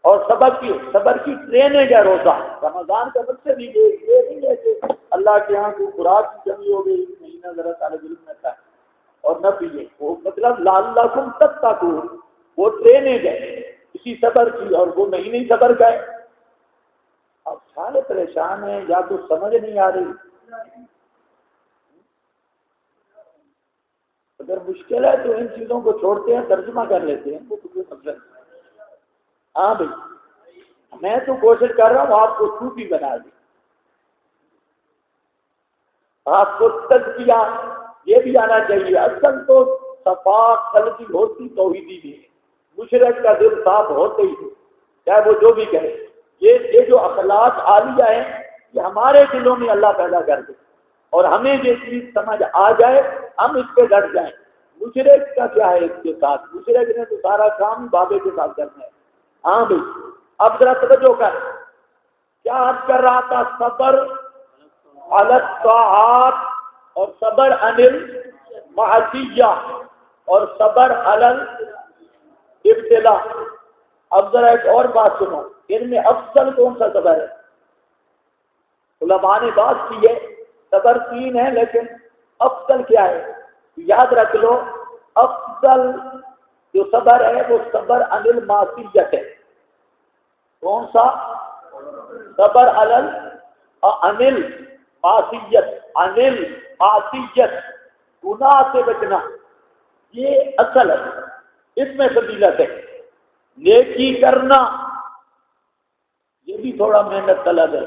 اور صبر کی ٹریننگ ہے روزہ. رمضان کا مقصد ہی یہ نہیں ہے کہ اللہ کے یہاں کوئی خوراک کی کمی ہو گئی، مہینہ ذرا طالب علم میں تھا اور نہ پیے. وہ مطلب لعلکم تتقون، وہ ٹریننگ ہے اسی صبر کی، اور وہ مہینے ہی صبر کا ہے. اب سارے پریشان ہیں، یا تو سمجھ نہیں آ رہی. اگر مشکل ہے تو ان چیزوں کو چھوڑتے ہیں، ترجمہ کر لیتے ہیں، وہ کوئی مسئلہ نہیں. ہاں بھائی میں تو کوشش کر رہا ہوں آپ کو صوفی بنا دیں، آپ کو تزکیہ یہ بھی آنا چاہیے. اصل تو صفا قلبی ہوتی توحیدی بھی ہے. مشرک کا دل صاف ہوتے ہی ہے، چاہے وہ جو بھی کہے. یہ جو اخلاق عالیہ ہیں یہ ہمارے دلوں میں اللہ پیدا کر دے، اور ہمیں یہ چیز سمجھ آ جائے ہم اس پہ ڈٹ جائیں. مشرک کا کیا ہے اس کے ساتھ؟ مشرک نے تو سارا کام بابے کے ساتھ کرنا ہے. ہاں بھائی اب ذرا توجہ کر. کیا عرض کر رہا تھا؟ صبر علی الطاعات اور صبر عن المعصیہ اور صبر علی الابتلاء. اب ذرا ایک اور بات سنو، ان میں افضل کون سا صبر ہے؟ علماء نے بات کی ہے صبر 3 ہے لیکن افضل کیا ہے؟ یاد رکھ لو، افضل جو صبر ہے وہ صبر عن المعصیت ہے. کون سا؟ صبر عن المعصیت، عن المعصیت، گناہ سے بچنا. یہ اصل ہے، اس میں فضیلت ہے. نیکی کرنا یہ بھی تھوڑا محنت طلب ہے،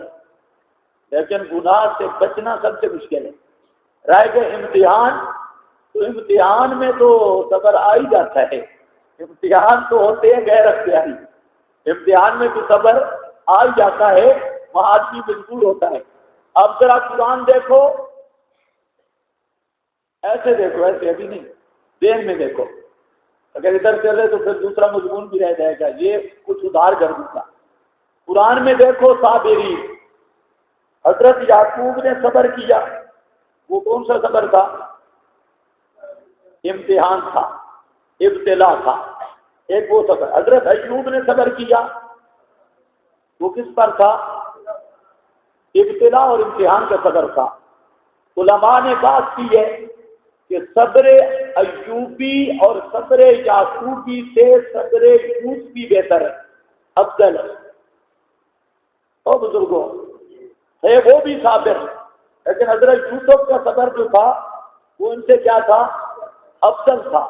لیکن گناہ سے بچنا سب سے مشکل ہے. رہ گئے امتحان، تو امتحان میں تو صبر آ ہی جاتا ہے. امتحان تو ہوتے ہیں غیر اختیاری، امتحان میں تو صبر آ ہی جاتا ہے، وہاں آدمی مجبور ہوتا ہے. اب ذرا قرآن دیکھو، ایسے دیکھو، ایسے ابھی نہیں، دین میں دیکھو. اگر ادھر چلے تو پھر دوسرا مضمون بھی رہ جائے گا، یہ کچھ ادھار کر دوں گا. قرآن میں دیکھو صابری، حضرت یعقوب نے صبر کیا. وہ کون سا صبر تھا؟ امتحان تھا، ابتلا تھا. ایک وہ صبر. حضرت ایوب نے صبر کیا، وہ کس پر تھا؟ ابتلا اور امتحان کا صبر تھا. علماء نے بات کی ہے کہ صبر ایوبی اور صبر یعقوبی سے صبر یوسفی بہتر ہے، افضل ہے. اور بزرگوں ہے وہ بھی صابر، لیکن حضرت یوسف کا صبر جو تھا وہ ان سے کیا تھا؟ افضل تھا۔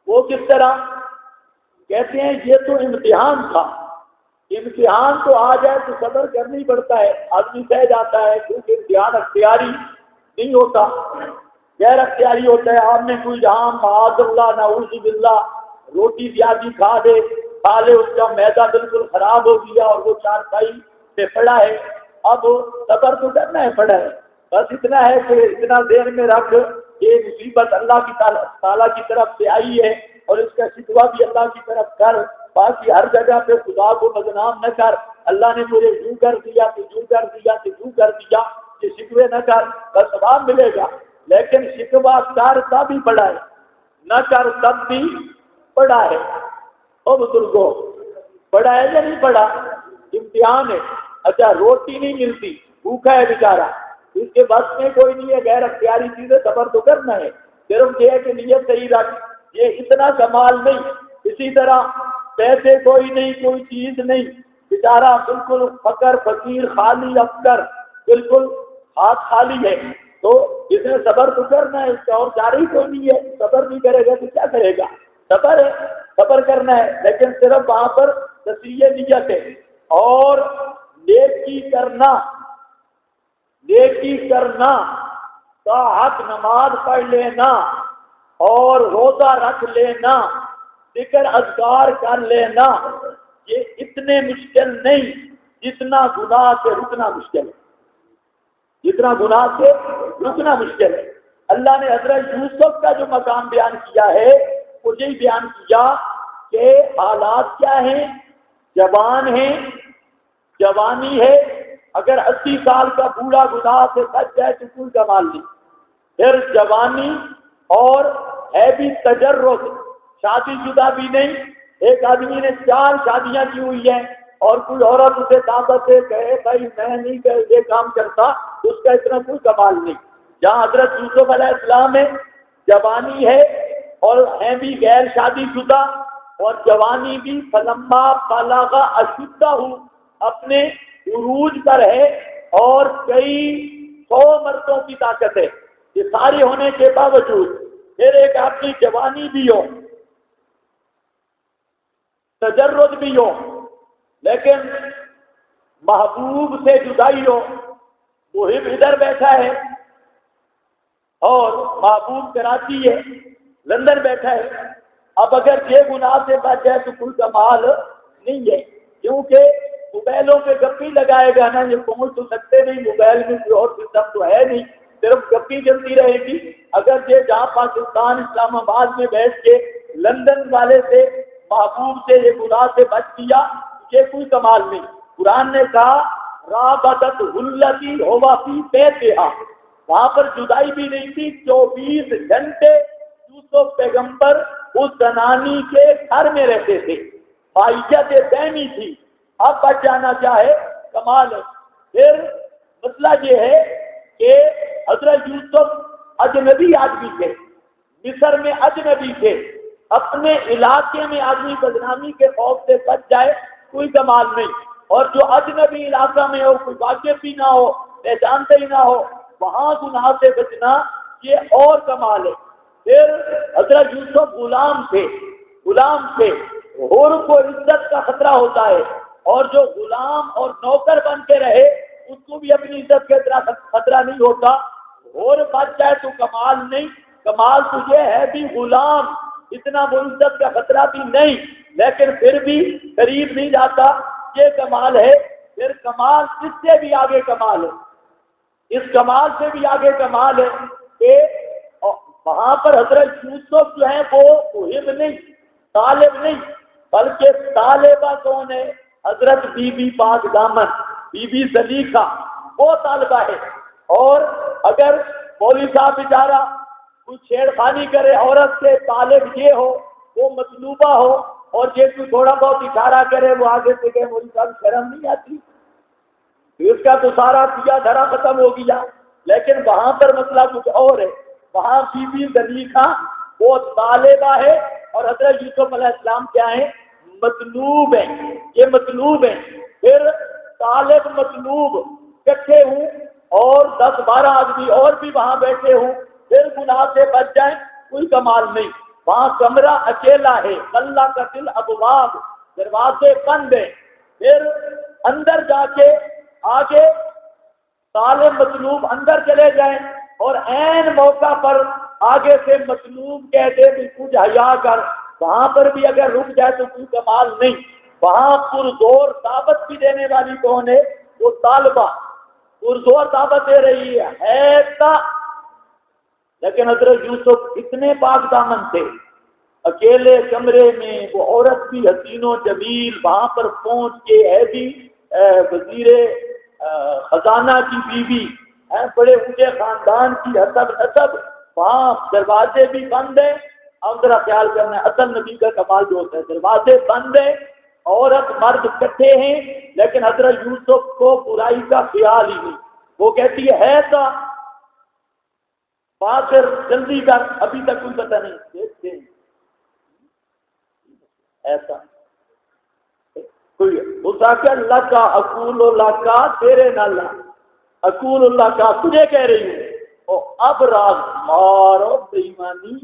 وہ کس طرح؟ کہتے ہیں یہ تو امتحان تھا، امتحان تو آ جائے تو صبر کرنا ہی پڑتا ہے، آدمی سہ جاتا ہے، کیونکہ امتحان اختیاری نہیں ہوتا، غیر اختیاری ہوتا ہے۔ آپ نے کوئی جہاں معاذ اللہ نعوذ باللہ روٹی زیادہ کھا لے، اس کا معدہ بالکل خراب ہو گیا اور وہ چارپائی پہ پڑا ہے، اب صبر تو کرنا ہے پڑا ہے، بس اتنا ہے کہ اتنا دیر میں رکھ، یہ مصیبت اللہ کی تعالیٰ کی طرف سے آئی ہے اور اس کا شکوہ بھی اللہ کی طرف کر، باقی ہر جگہ پہ خدا کو بدنام نہ کر، اللہ نے مجھے یوں کر دیا تو یوں کر دیا تو یوں کر دیا، یہ شکوے نہ کر، بس ثواب ملے گا۔ لیکن شکوہ کر تب بھی پڑا ہے، نہ کر تب بھی پڑا ہے۔ او بزرگوں، پڑا ہے یا نہیں پڑا؟ امتحان ہے۔ اچھا روٹی نہیں ملتی، بھوکا ہے بیچارہ، اس کے بس میں کوئی نہیں ہے، غیر اختیاری چیزیں صبر تو کرنا ہے، صرف یہ ہے کہ نیت صحیح رکھ، یہ اتنا کمال نہیں۔ اسی طرح پیسے کوئی نہیں، کوئی چیز نہیں، بیچارہ بالکل فقر فقیر خالی افکر، بالکل ہاتھ خالی ہے، تو اس نے صبر تو کرنا ہے، اس کا اور چارہ ہی کوئی نہیں ہے، صبر نہیں کرے گا تو کیا کرے گا؟ صبر ہے، صبر کرنا ہے، لیکن صرف وہاں پر تصریح نیت ہے۔ اور نیکی کرنا، طاعت نماز پڑھ لینا اور روزہ رکھ لینا، ذکر اذکار کر لینا، یہ اتنے مشکل نہیں جتنا گناہ سے رکنا مشکل ہے، جتنا گناہ سے رکنا مشکل ہے۔ اللہ نے حضرت یوسف کا جو مقام بیان کیا ہے وہ یہی بیان کیا کہ حالات کیا ہیں، جوان ہیں، جوانی ہے، اگر 80 سال کا بوڑھا گناہ سے بچ جائے تو کوئی کمال نہیں، پھر جوانی اور ہے بھی تجرد، شادی شدہ بھی نہیں، ایک آدمی نے 4 شادیاں کی ہوئی ہیں اور کوئی عورت اسے دعوت دے کہے بھائی میں نہیں یہ کام کرتا، اس کا اتنا کوئی کمال نہیں۔ جہاں حضرت یوسف علیہ السلام ہے، جوانی ہے اور ہیں بھی غیر شادی شدہ اور جوانی بھی، فلما بلغ اشدہ، اپنے عروج پر ہے اور کئی 100 مردوں کی طاقت ہے، یہ سارے ہونے کے باوجود پھر ایک آدمی جوانی بھی ہو، تجرد بھی ہو، لیکن محبوب سے جدائی ہو، محب ادھر بیٹھا ہے اور محبوب کراچی ہے، لندن بیٹھا ہے، اب اگر یہ گناہ سے بچ جائے تو کوئی کمال نہیں ہے، کیونکہ موبائلوں پہ گپی لگائے گا نا، یہ پہنچ تو سکتے نہیں، موبائل میں کوئی اور سسٹم تو ہے نہیں، صرف گپی چلتی رہے گی۔ اگر یہ جہاں پاکستان اسلام آباد میں بیٹھ کے لندن والے سے محبوب سے یہ گناہ سے بچ گیا، یہ کوئی کمال نہیں۔ قرآن نے کہا رابطت التی ہوا فی بیتہا، وہاں پر جدائی بھی نہیں تھی، 24 گھنٹے یوسف پیغمبر اس زنانی کے گھر میں رہتے تھے، معیشت دائمی تھی، اب بچ جانا چاہے کمال ہے۔ پھر مسئلہ یہ ہے کہ حضرت یوسف اجنبی آدمی تھے، مصر میں اجنبی تھے، اپنے علاقے میں آدمی بدنامی کے خوف سے بچ جائے کوئی کمال نہیں، اور جو اجنبی علاقہ میں ہو، کوئی واقف بھی نہ ہو، پہچانتے ہی نہ ہو، وہاں گناہ سے بچنا یہ اور کمال ہے۔ پھر حضرت یوسف غلام تھے، حور کو عزت کا خطرہ ہوتا ہے، اور جو غلام اور نوکر بن کے رہے اس کو بھی اپنی عزت کا خطرہ نہیں ہوتا، حور بچ جائے تو کمال نہیں، کمال تو یہ ہے بھی غلام اتنا وہ عزت کا خطرہ بھی نہیں، لیکن پھر بھی قریب نہیں جاتا، یہ کمال ہے۔ پھر کمال اس سے بھی آگے کمال ہے، اس کمال سے بھی آگے کمال ہے کہ وہاں پر حضرت یوسف جو ہیں وہ محب نہیں، طالب نہیں، بلکہ طالبہ کون ہے؟ حضرت بی بی پاک دامن، بی بی زلیخا، وہ طالبہ ہے۔ اور اگر مولوی صاحب بیچارہ کوئی چھیڑخانی کرے عورت سے، طالب یہ ہو وہ مطلوبہ ہو، اور یہ کوئی تھوڑا بہت اشارہ کرے وہ آگے سے کہ مولوی صاحب شرم نہیں آتی، اس کا تو سارا کیا دھرا ختم ہو گیا۔ لیکن وہاں پر مسئلہ کچھ اور ہے، وہاں بی بی زلیخا وہ طالبہ ہے اور حضرت یوسف علیہ السلام کیا ہیں؟ مطلوب ہیں، یہ مطلوب ہیں۔ پھر طالب مطلوب اکٹھے ہوں اور 10-12 آدمی اور بھی وہاں بیٹھے ہوں، پھر گناہ سے بچ جائیں کوئی کمال نہیں. وہاں کمرہ اکیلا ہے، اللہ کا دل ابواب، دروازے بند ہیں. پھر اندر جا کے آگے طالب مطلوب اندر چلے جائیں اور عین موقع پر آگے سے مطلوب کہہ دے بھی کچھ حیا کر، وہاں پر بھی اگر رک جائے تو کوئی کمال نہیں. وہاں پرزور دعوت بھی دینے والی کون ہے؟ وہ طالبہ پرزور دعوت دے رہی ہے ایسا. لیکن حضرت یوسف اتنے پاک دامن تھے، اکیلے کمرے میں وہ عورت بھی حسین و جمیل وہاں پر پہنچ کے ہے بھی وزیر خزانہ کی بیوی ہے، بڑے اونچے خاندان کی حسب نسب، وہاں دروازے بھی بند ہیں. اب ذرا خیال کرنا ہے اصل نبی کا کمال جو ہوتا ہے، دروازے بند ہیں، عورت مرد اکٹھے ہیں، لیکن حضرت یوسف کو برائی کا خیال ہی نہیں. وہ کہتی ہے تو پھر جلدی کر، ابھی تک کوئی پتہ نہیں. دیکھتے ہیں ایسا کوئی اسا کہ اللہ کا اقول اللہ کا تیرے نالا اقول اللہ کا تجھے کہہ رہی ہوں. اور اب راز مارو بےایمانی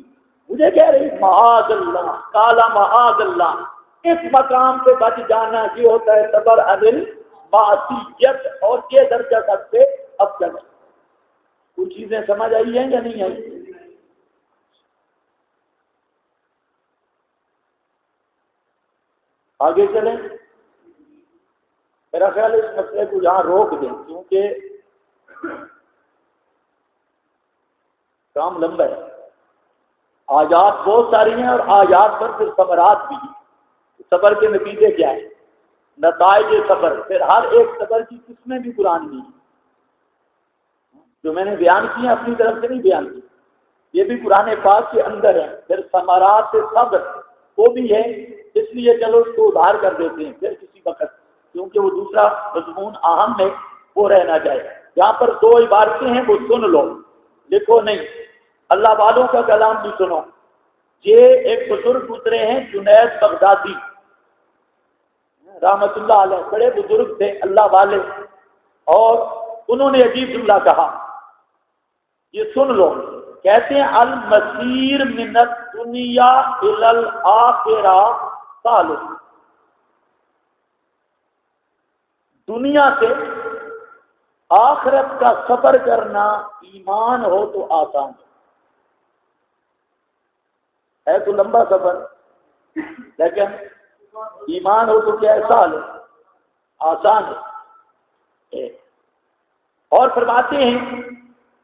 مجھے کہہ رہی معاذ اللہ، کالا معاذ اللہ. اس مقام پہ بچ جانا یہ ہوتا ہے صبر عدل معصیت، اور یہ درجہ تک سے اب چلے. کچھ چیزیں سمجھ آئی ہیں یا نہیں آئی؟ آگے چلیں. میرا خیال ہے اس مسئلے کو یہاں روک دیں کیونکہ کام لمبا ہے. آیات بہت ساری ہیں اور آیات پر پھر ثمرات بھی ہیں. صبر کے نتیجے کیا ہیں، نتائج صبر، پھر ہر ایک صبر کی قسمیں بھی قرآن میں ہیں. جو میں نے بیان کی ہیں اپنی طرف سے نہیں بیان کی، یہ بھی قرآن پاک کے اندر ہے. پھر ثمرات صبر وہ بھی ہے، اس لیے چلو اس کو ادھار کر دیتے ہیں پھر کسی وقت، کیونکہ وہ دوسرا مضمون اہم ہے وہ رہنا جائے. یہاں پر دو عبارتیں ہیں وہ سن لو، لکھو نہیں. اللہ والوں کا کلام بھی سنو. یہ ایک بزرگ گزرے ہیں جنید بغدادی رحمت اللہ علیہ، بڑے بزرگ تھے اللہ والے، اور انہوں نے عجیب جملہ کہا، یہ سن لو. کہتے ہیں المسیر من الدنیا الی الاخرہ سال. دنیا سے آخرت کا سفر کرنا ایمان ہو تو آسان ہے تو لمبا سفر، لیکن ایمان ہو تو کیا ہے سال آسان ہے. اور فرماتے ہیں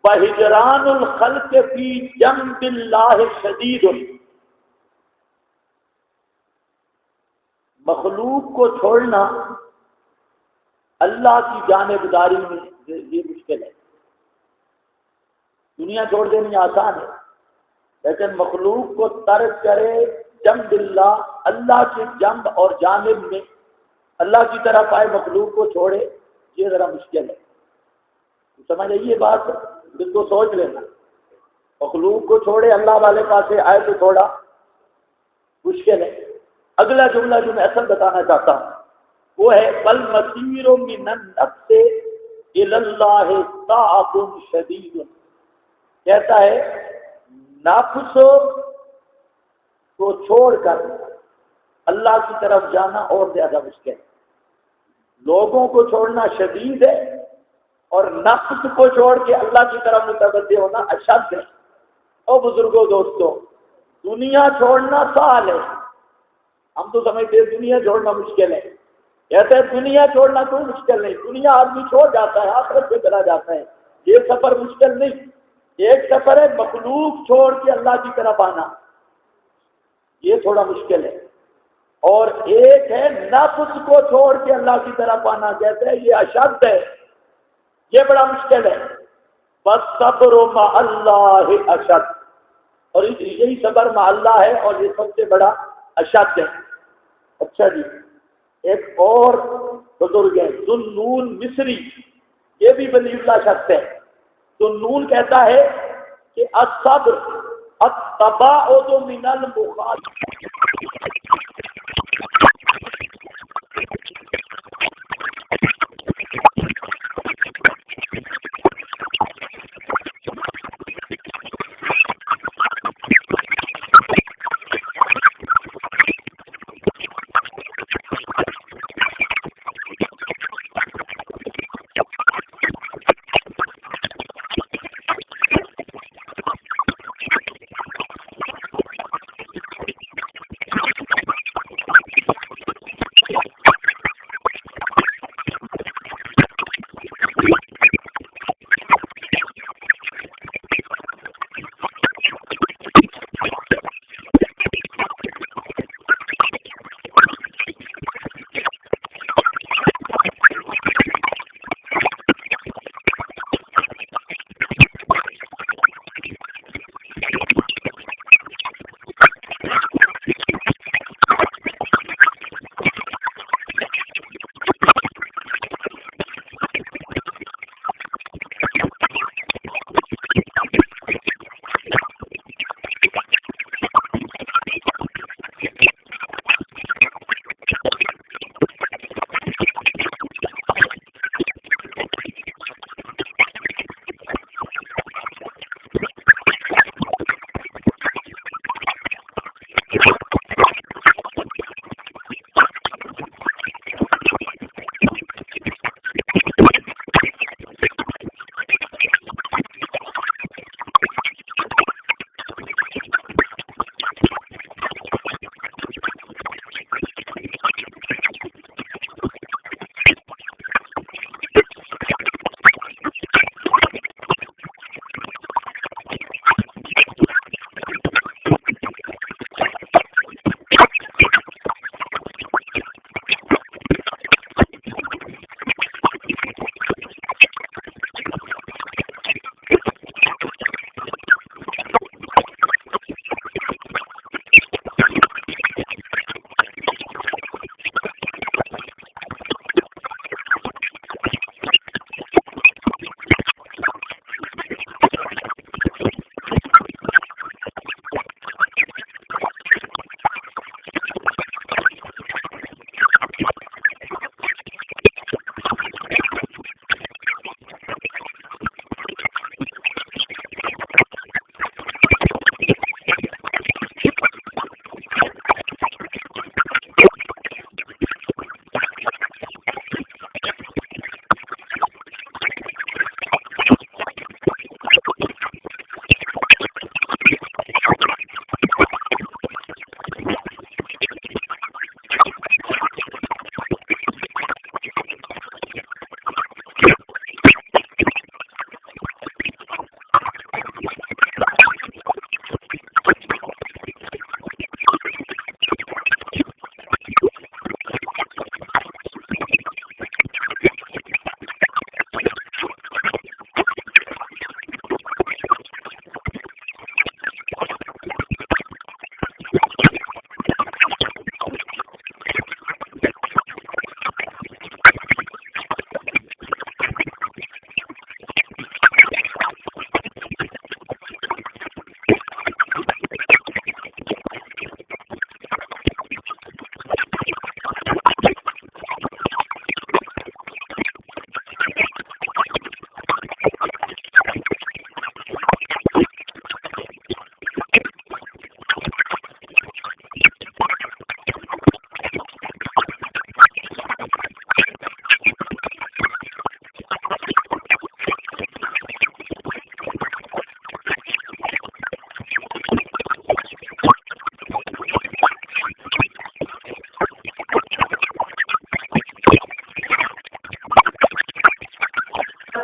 وَهِجْرَانُ الْخَلْقِ فِي جَنْبِ اللَّهِ شَدِيدٌ. مخلوق کو چھوڑنا اللہ کی جانبداری میں یہ مشکل ہے. دنیا چھوڑ دینی آسان ہے، لیکن مخلوق کو ترک کرے جنب اللہ، اللہ کی جنب اور جانب میں اللہ کی طرف آئے مخلوق کو چھوڑے، یہ ذرا مشکل ہے. سمجھ آئیے بات، اس کو سوچ لینا. مخلوق کو چھوڑے اللہ والے پاس آئے تو تھوڑا مشکل ہے. اگلا جملہ جو میں اصل بتانا چاہتا ہوں وہ ہے بَالْمَسِيرُ مِنَ النَّفْسِ إِلَى اللَّهِ صَعْبٌ شَدِيدٌ. کہتا ہے نفس کو چھوڑ کر اللہ کی طرف جانا اور زیادہ مشکل ہے. لوگوں کو چھوڑنا شدید ہے اور نفس کو چھوڑ کے اللہ کی طرف متوجہ ہونا اشد ہے. او بزرگوں دوستوں، دنیا چھوڑنا سہل ہے. ہم تو سمجھتے ہیں دنیا چھوڑنا مشکل ہے. کہتے ہیں دنیا چھوڑنا کوئی مشکل نہیں، دنیا آدمی چھوڑ جاتا ہے آخرت پہ چلا جاتا ہے. یہ سفر مشکل نہیں. ایک سفر ہے مخلوق چھوڑ کے اللہ کی طرف آنا، یہ تھوڑا مشکل ہے. اور ایک ہے نفس کو چھوڑ کے اللہ کی طرف آنا، کہتے ہیں یہ اشد ہے، یہ بڑا مشکل ہے. بس صبر مع اللہ اشد، اور یہی صبر مع اللہ ہے اور یہ سب سے بڑا اشد ہے. اچھا جی، ایک اور بزرگ ہے ذوالنون مصری، یہ بھی ولی اللہ شخص ہے. ذوالنون کہتا ہے کہ الصبر التباعد من المخالف.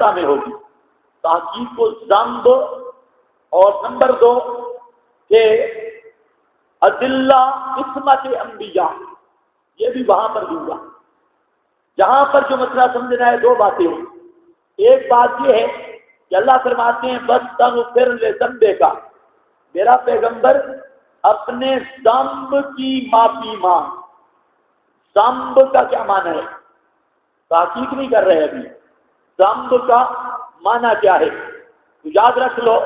درجہ میں ہوگی، تحقیق الذنب، اور نمبر 2 کہ ادلہ عصمت انبیاء، یہ بھی وہاں پر دوں گا۔ جہاں پر جو مسئلہ سمجھنا ہے 2 باتیں ہیں۔ ایک بات یہ ہے کہ اللہ فرماتے ہیں بستغفر لذنبک، میرا پیغمبر اپنے ذنب کی معافی مانگ۔ ذنب کا کیا معنی ہے؟ تحقیق نہیں کر رہے ابھی، ذنب کا معنی کیا ہے؟ تو یاد رکھ لو،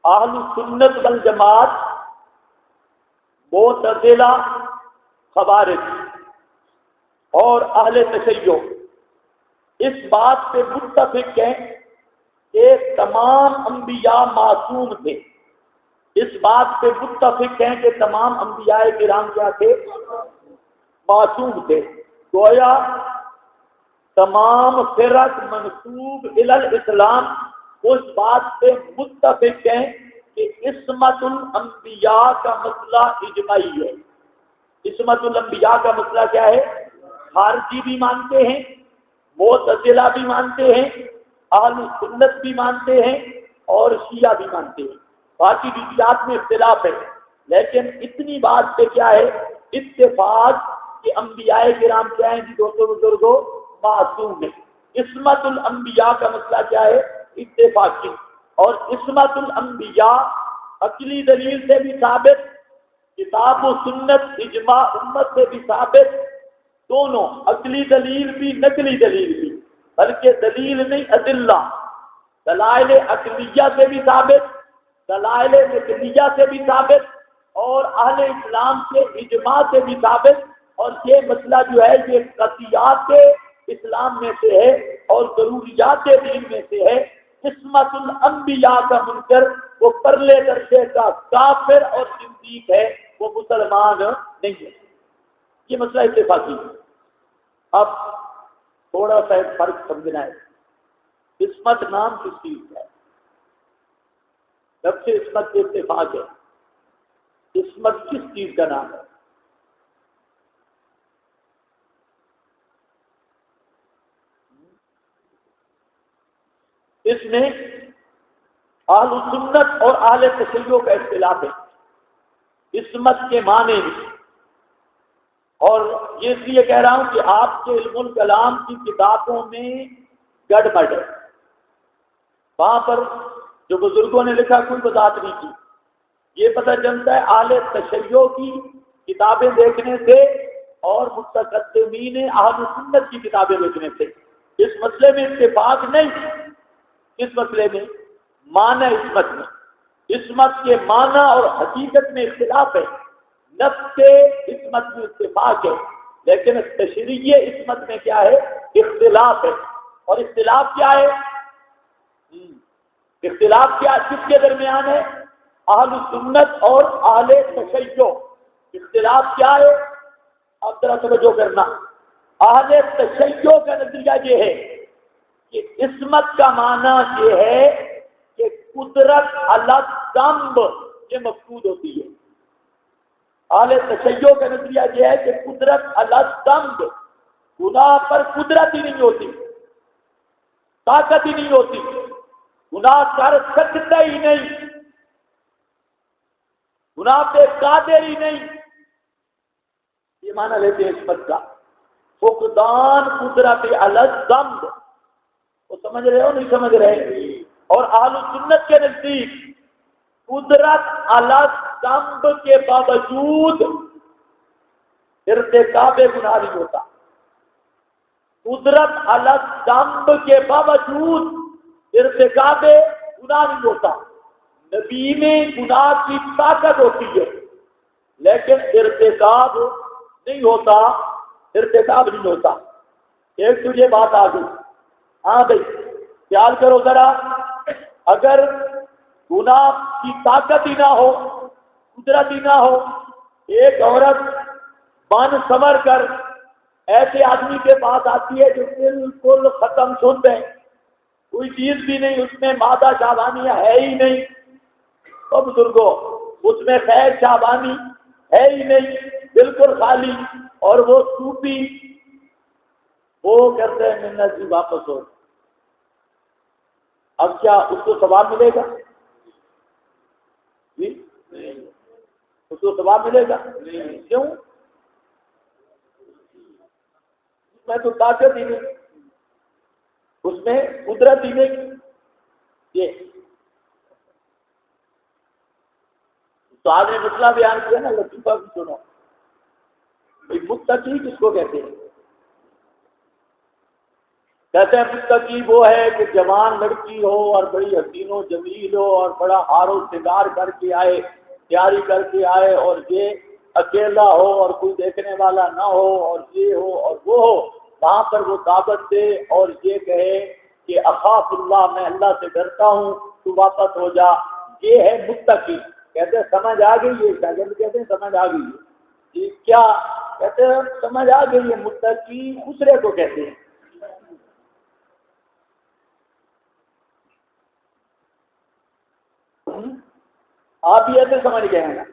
اہل سنت والجماعت، معتزلہ، خوارج اور اہل تشیع اس بات پہ متفق ہیں کہ تمام انبیاء معصوم تھے۔ اس بات پہ متفق ہیں کہ تمام انبیاء کرام کیا تھے؟ معصوم تھے۔ گویا تمام فرق منسوب الی الاسلام اس بات پہ متفق ہیں کہ عصمت الانبیاء کا مسئلہ اجماعی ہے۔ عصمت الانبیاء کا مسئلہ کیا ہے؟ خارجی بھی مانتے ہیں، معتزلہ بھی مانتے ہیں، اہل سنت بھی مانتے ہیں، اور شیعہ بھی مانتے ہیں۔ باقی جزیات میں اختلاف ہے، لیکن اتنی بات پہ کیا ہے؟ اتفاق کہ انبیاء کرام کیا ہیں؟ دوستوں بزرگوں، معصوم ہیں۔ عصمت الانبیاء کا مسئلہ کیا ہے؟ اتفاقی۔ اور عصمت الانبیاء عقلی دلیل سے بھی ثابت، کتاب و سنت اجماع امت سے بھی ثابت، دونوں عقلی دلیل بھی نقلی دلیل بھی، بلکہ دلیل نہیں ادلہ، دلائل عقلیہ سے بھی ثابت، دلائل نقلیہ سے بھی ثابت، اور اہل اسلام کے اجماع سے بھی ثابت۔ اور یہ مسئلہ جو ہے یہ قطعیات اسلام میں سے ہے اور ضروریات دین میں سے ہے۔ عصمت الانبیاء کا منکر وہ پرلے درجے کا کافر اور زندیق ہے، وہ مسلمان نہیں ہے۔ یہ مسئلہ اتفاقی ہے۔ اب تھوڑا سا ایک فرق سمجھنا ہے، عصمت نام کس چیز کا ہے؟ جب سے عصمت کے اتفاق ہے، عصمت کس چیز کا نام ہے؟ اس میں اہل سنت اور اہل تشیع کا اختلاف ہے عصمت کے معنی میں، اور یہ اس لیے کہہ رہا ہوں کہ آپ کے علم الکلام کی کتابوں میں گڑبڑ ہے، وہاں پر جو بزرگوں نے لکھا کوئی وضاحت نہیں کی۔ یہ پتہ چلتا ہے اہل تشیع کی کتابیں دیکھنے سے اور متقدمین اہل سنت کی کتابیں دیکھنے سے۔ اس مسئلے میں اتفاق نہیں، اس مسئلے میں معنی عصمت میں، عصمت کے معنی اور حقیقت میں اختلاف ہے، نفس عصمت میں اتفاق ہے، لیکن تشریعی عصمت میں کیا ہے؟ اختلاف ہے۔ اور اختلاف کیا ہے؟ اختلاف کیا کس کے درمیان ہے؟ اہل سنت اور اہل تشیع۔ اختلاف کیا ہے؟ اب ذرا توجہ کرنا، اہل تشیع کا نظریہ یہ ہے کہ عصمت کا معنی یہ ہے کہ قدرت علی الذنب یہ مفقود ہوتی ہے۔ اہل تشیع کا نظریہ یہ ہے کہ قدرت علی الذنب، گناہ پر قدرت ہی نہیں ہوتی، طاقت ہی نہیں ہوتی، گناہ کر سکتا ہی نہیں، گناہ پہ قادر ہی نہیں۔ یہ معنی لیتے ہیں عصمت کا، فقدان قدرت علی الذنب۔ وہ سمجھ رہے ہو نہیں سمجھ رہے؟ اور اہل سنت کے نزدیک قدرت علی الذنب کے باوجود ارتکاب گناہ نہیں ہوتا، قدرت علی الذنب کے باوجود ارتکاب گناہ نہیں ہوتا۔ نبی میں گناہ کی طاقت ہوتی ہے لیکن ارتکاب نہیں ہوتا، ارتکاب نہیں ہوتا۔ ایک تجھے بات آ گئی، ہاں بھائی خیال کرو ذرا، اگر گناہ کی طاقت ہی نہ ہو، قدرت ہی نہ ہو، ایک عورت بن سنور کر ایسے آدمی کے پاس آتی ہے جو بالکل ختم سن ہے، کوئی چیز بھی نہیں، اس میں مادہ شابانیہ ہے ہی نہیں، تو بزرگوں اس میں خیر شابانی ہے ہی نہیں، بالکل خالی، اور وہ صوفی وہ کہتے ہیں منت جی واپس ہو، اب کیا اس کو ثواب ملے گا؟ جی اس کو ثواب ملے گا؟ کیوں؟ اس میں تو طاقت ہی نہیں، اس میں قدرت ہی نہیں۔ یہ تو آج نے مسئلہ بیان کیا نا، لطیفہ بھی سنو۔ متقی کس کو کہتے ہیں؟ کہتے ہیں متقی وہ ہے کہ جوان لڑکی ہو اور بڑی حسین و جمیل ہو اور بڑا ہار و سنگار کر کے آئے، تیاری کر کے آئے، اور یہ اکیلا ہو اور کوئی دیکھنے والا نہ ہو اور یہ ہو اور وہ ہو، وہاں پر وہ دعوت دے اور یہ کہے کہ اخاف اللہ، میں اللہ سے ڈرتا ہوں، تو واپس ہو جا۔ یہ ہے متقی۔ کہتے ہیں سمجھ آ گئی ہے؟ شاگرد کہتے ہیں سمجھ آ گئی ہے؟ جی کیا کہتے ہیں؟ سمجھ آ گئی ہے۔ متقی دوسرے کو کہتے ہیں۔ آپ بھی ایسے سمجھ گئے ہیں نا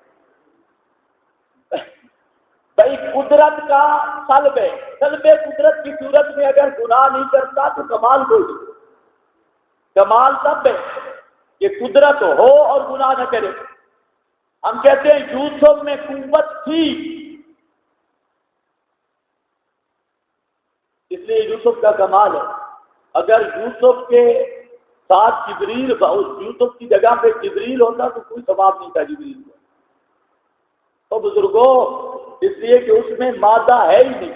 بھائی، قدرت کا سلب ہے، سلب قدرت کی صورت میں اگر گناہ نہیں کرتا تو کمال کوئی نہیں۔ کمال تب ہے کہ قدرت ہو اور گناہ نہ کرے۔ ہم کہتے ہیں یوسف میں قوت تھی، اس لیے یوسف کا کمال ہے۔ اگر یوسف کے ساتھ جبریل، یوسف کی جگہ پہ جبریل ہوتا تو کوئی ثواب نہیں تھا جبریل کو۔ تو بزرگوں، اس لیے کہ اس میں مادہ ہے ہی نہیں،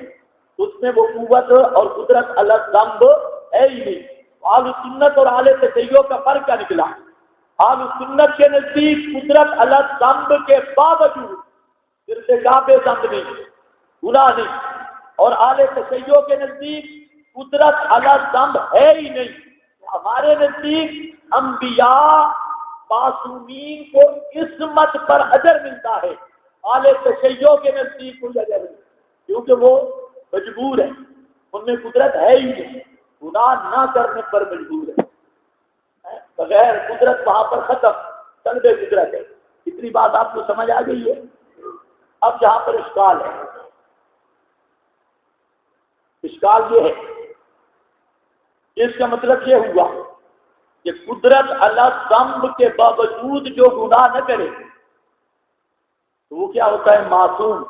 اس میں وہ قوت اور قدرت الگ ذنب ہے ہی نہیں۔ اہل سنت اور اہل تشیع کا فرق کیا نکلا؟ اہل سنت کے نزدیک قدرت الگ ذنب کے باوجود ارتکاب ذنب نہیں، گناہ نہیں، اور اہل تشیع کے نزدیک قدرت الگ ذنب ہے ہی نہیں۔ ہمارے نزدیک انبیاء معصومین کو عصمت پر اجر ملتا ہے، اہل تشیع کے نزدیک کوئی اجر نہیں، کیونکہ وہ مجبور ہے، ان میں قدرت ہے ہی نہیں، گناہ نہ کرنے پر مجبور ہے۔ بغیر قدرت وہاں پر ختم، طلب قدرت ہے۔ اتنی بات آپ کو سمجھ آ گئی ہے؟ اب جہاں پر اشکال ہے، اشکال یہ ہے، اس کا مطلب یہ ہوا کہ قدرت اللہ ذنب کے باوجود جو گناہ نہ کرے تو وہ کیا ہوتا ہے؟ معصوم۔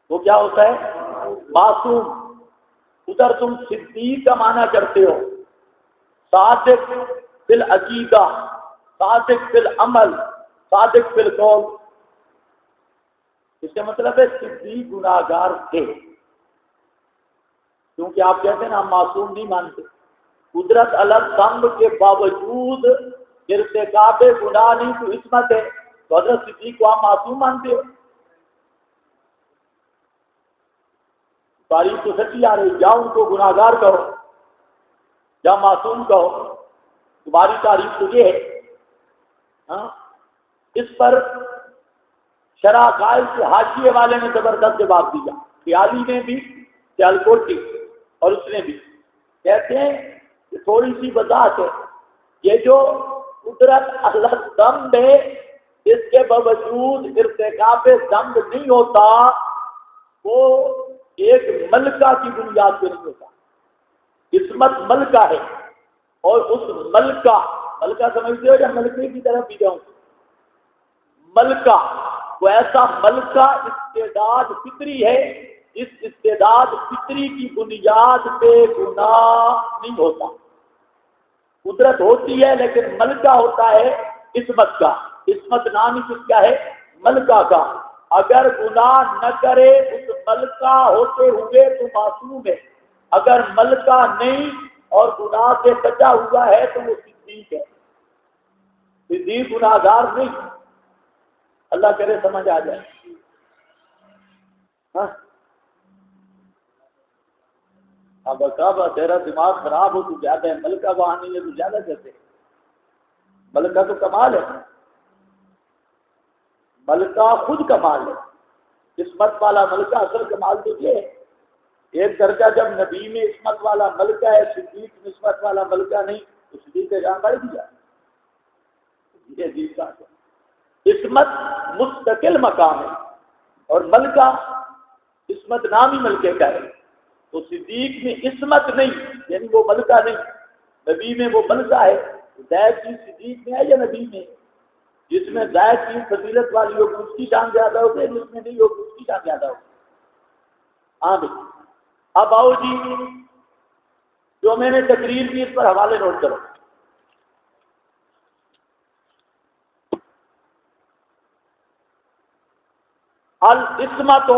وہ کیا ہوتا ہے؟ معصوم۔ ادھر تم صدیق کا معنی کرتے ہو، صادق فی العقیدہ، صادق فی العمل، صادق فی القول۔ اس کا مطلب ہے صدیق گناہگار تھے، کیونکہ آپ کہتے ہیں نا ہم معصوم نہیں مانتے۔ قدرت الگ ذنب کے باوجود ارتکاب گناہ نہیں تو عصمت ہے، تو حضرت صدیق کو آپ معصوم مانتے ہو؟ تعریف تو سچی آ رہی، یا ان کو گناہگار کہو یا معصوم کہو، تمہاری تعریف تو یہ ہے۔ ہاں، اس پر شرح قائل کے حاشیے والے نے زبردست جواب دیا، خیالی نے بھی، سیالکوٹی اور اس نے بھی۔ کہتے ہیں کہ تھوڑی سی وضاحت ہے، یہ جو قدرت اللہ ذنب ہے، اس کے باوجود ارتکاب ذنب نہیں ہوتا، وہ ایک ملکہ کی بنیاد پہ نہیں ہوتا۔ عصمت ملکہ ہے، اور اس ملکہ سمجھتے ہو یا ملکے کی طرف بھی جاؤں؟ ملکہ وہ ایسا ملکہ استعداد فطری ہے، اس استعداد فطری کی بنیاد پہ گناہ نہیں ہوتا۔ قدرت ہوتی ہے لیکن ملکہ ہوتا ہے عصمت کا۔ عصمت نام ہی کس کا ہے؟ ملکہ کا۔ اگر گناہ نہ کرے اس ملکہ ہوتے ہوئے تو معصوم ہے، اگر ملکہ نہیں اور گناہ سے بچا ہوا ہے تو وہ صدیق ہے۔ صدیق گناہگار نہیں، اللہ کرے سمجھ آ جائے۔ ہاں اب کعبہ تیرا دماغ خراب ہو تو زیادہ ہے، ملکہ وہاں نہیں ہے تو زیادہ کہتے ہیں۔ ملکہ تو کمال ہے، ملکہ خود کمال ہے، عصمت والا ملکہ اصل کمال تو یہ ہے۔ ایک درجہ جب نبی میں عصمت والا ملکہ ہے، صدیق میں عصمت والا ملکہ نہیں، تو صدیق کا جہاں بڑھ دیا۔ یہ عجیب بات ہے، عصمت مستقل مقام ہے اور ملکہ عصمت نام ہی ملکے کا ہے، تو صدیق میں عصمت نہیں، یعنی وہ ملکہ نہیں، نبی میں وہ بنتا ہے، زید کی صدیق میں ہے یا نبی میں؟ جس میں زید کی فضیلت والی ہوگی اس کی شان زیادہ ہوگی، جس میں نہیں ہوگی اس کی شان زیادہ ہوگی۔ ہاں بھائی، اب آؤ جی، جو میں نے تقریر کی اس پر حوالے نوٹ کرو۔ العصمت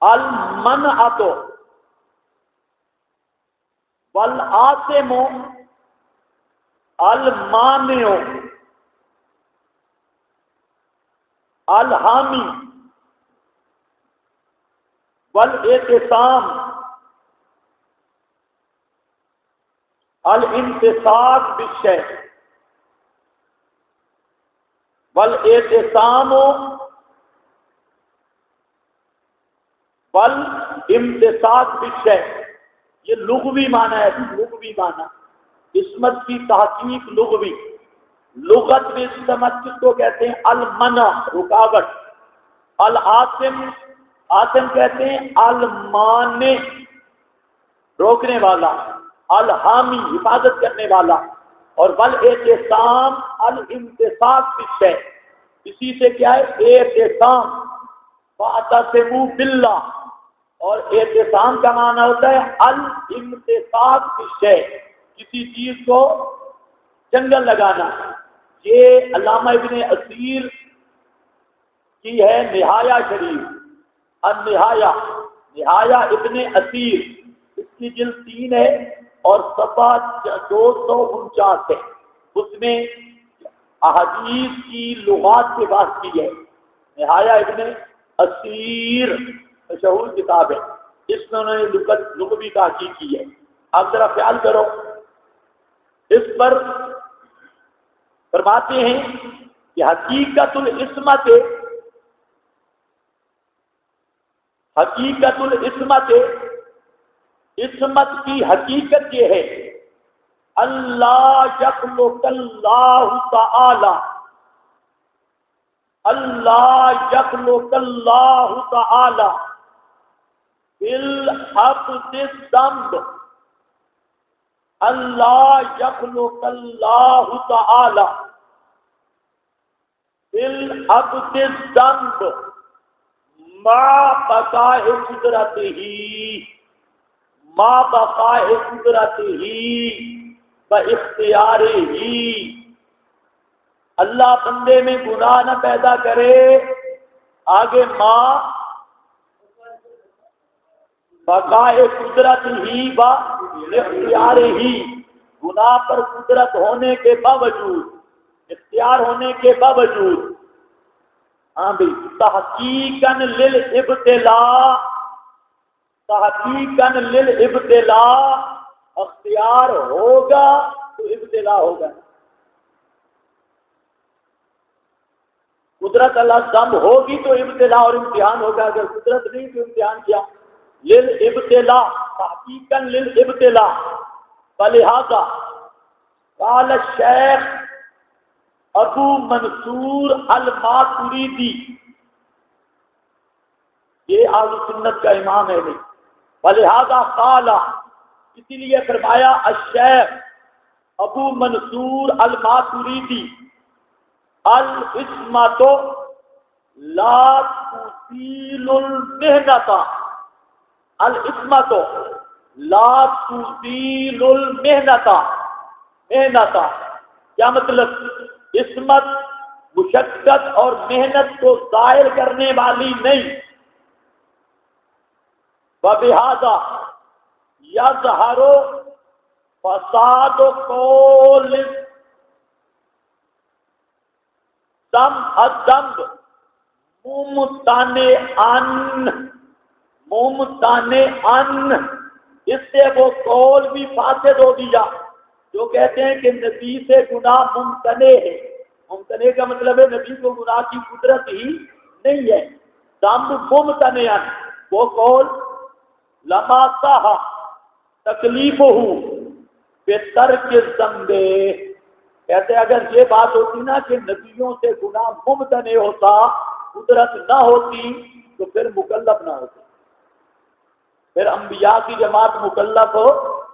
المنعت والعاصم المانع الحامی والاعتصام الامتساک بالشیء والاعتصام والامتساک بالشیء، یہ لغوی معنی ہے، لغوی معنی عصمت کی تحقیق لغوی۔ لغت میں عصمت کس کو کہتے ہیں؟ المنع، رکاوٹ۔ العاصم، عاصم کہتے ہیں المانع، روکنے والا، الحامی، حفاظت کرنے والا، اور والاعتصام الامتساک بالشیء، اسی سے کیا ہے؟ اعتصام، واعتصموا باللہ، اور اعتصام کا معنی ہوتا ہے الامتساک بالشیء، کسی چیز کو جنگل لگانا۔ یہ علامہ ابن اثیر کی ہے نہایہ شریف، النہایہ، نہایہ ابن اثیر، اس کی جلد 3 ہے اور صفحہ 249 ہے۔ اس میں احادیث کی لغات کے بات کی ہے۔ نہایہ ابن اثیر مشہور کتاب ہے، اس میں انہوں نے لغوی تحقیق کی ہے۔ اب ذرا خیال کرو، اس پر فرماتے ہیں کہ حقیقت العصمت، حقیقت العصمت، عصمت کی حقیقت یہ ہے اللہ یخلق اللہ تعالی، اللہ یخلق اللہ تعالی بالعبد الذنب، اللہ یخلق اللہ تعالی بالعبد الذنب ما بقاء قدرتہ، ما بقاء قدرتہ باختیارہ، اللہ بندے میں گناہ نہ پیدا کرے، آگے ماں بقائے قدرت ہی با اختیار ہی، گناہ پر قدرت ہونے کے باوجود، اختیار ہونے کے باوجود، ہاں بھی تحقیقاً للابتلاء، تحقیقاً للابتلاء، اختیار ہوگا تو ابتلا ہوگا۔ قدرت اللہ دم ہوگی تو ابتلا اور امتحان ہوگا، اگر قدرت نہیں تو امتحان کیا؟ للابتلاء، تحقیقاً للابتلاء۔ فلہذا قال الشیخ ابو منصور الماتریدی، یہ اہل سنت کا امام ہے نہیں، فلہذا قال، اسی لیے فرمایا الشیخ ابو منصور الماتریدی، العصمت لا تزیل المحنت، العصمت لا تزیل المحنت، محنت کیا مطلب؟ عصمت مشقت اور محنت کو ظاہر کرنے والی نہیں۔ وبہذا یظہر فساد قول دم الذنب ممتنعاً، اس سے وہ قول بھی فاسد ہو گیا جو کہتے ہیں کہ نبی سے گناہ ممتنع ہے۔ ممتنع کا مطلب ہے نبی کو گناہ کی قدرت ہی نہیں ہے۔ ذنب ممتنعاً، وہ قول لما صح تکلیف ہو بترک الذنب، کہتے اگر یہ بات ہوتی نا کہ نبیوں سے گناہ ممتنع ہوتا، قدرت نہ ہوتی، تو پھر مکلف نہ ہوتے۔ پھر انبیاء کی جماعت مکلف ہو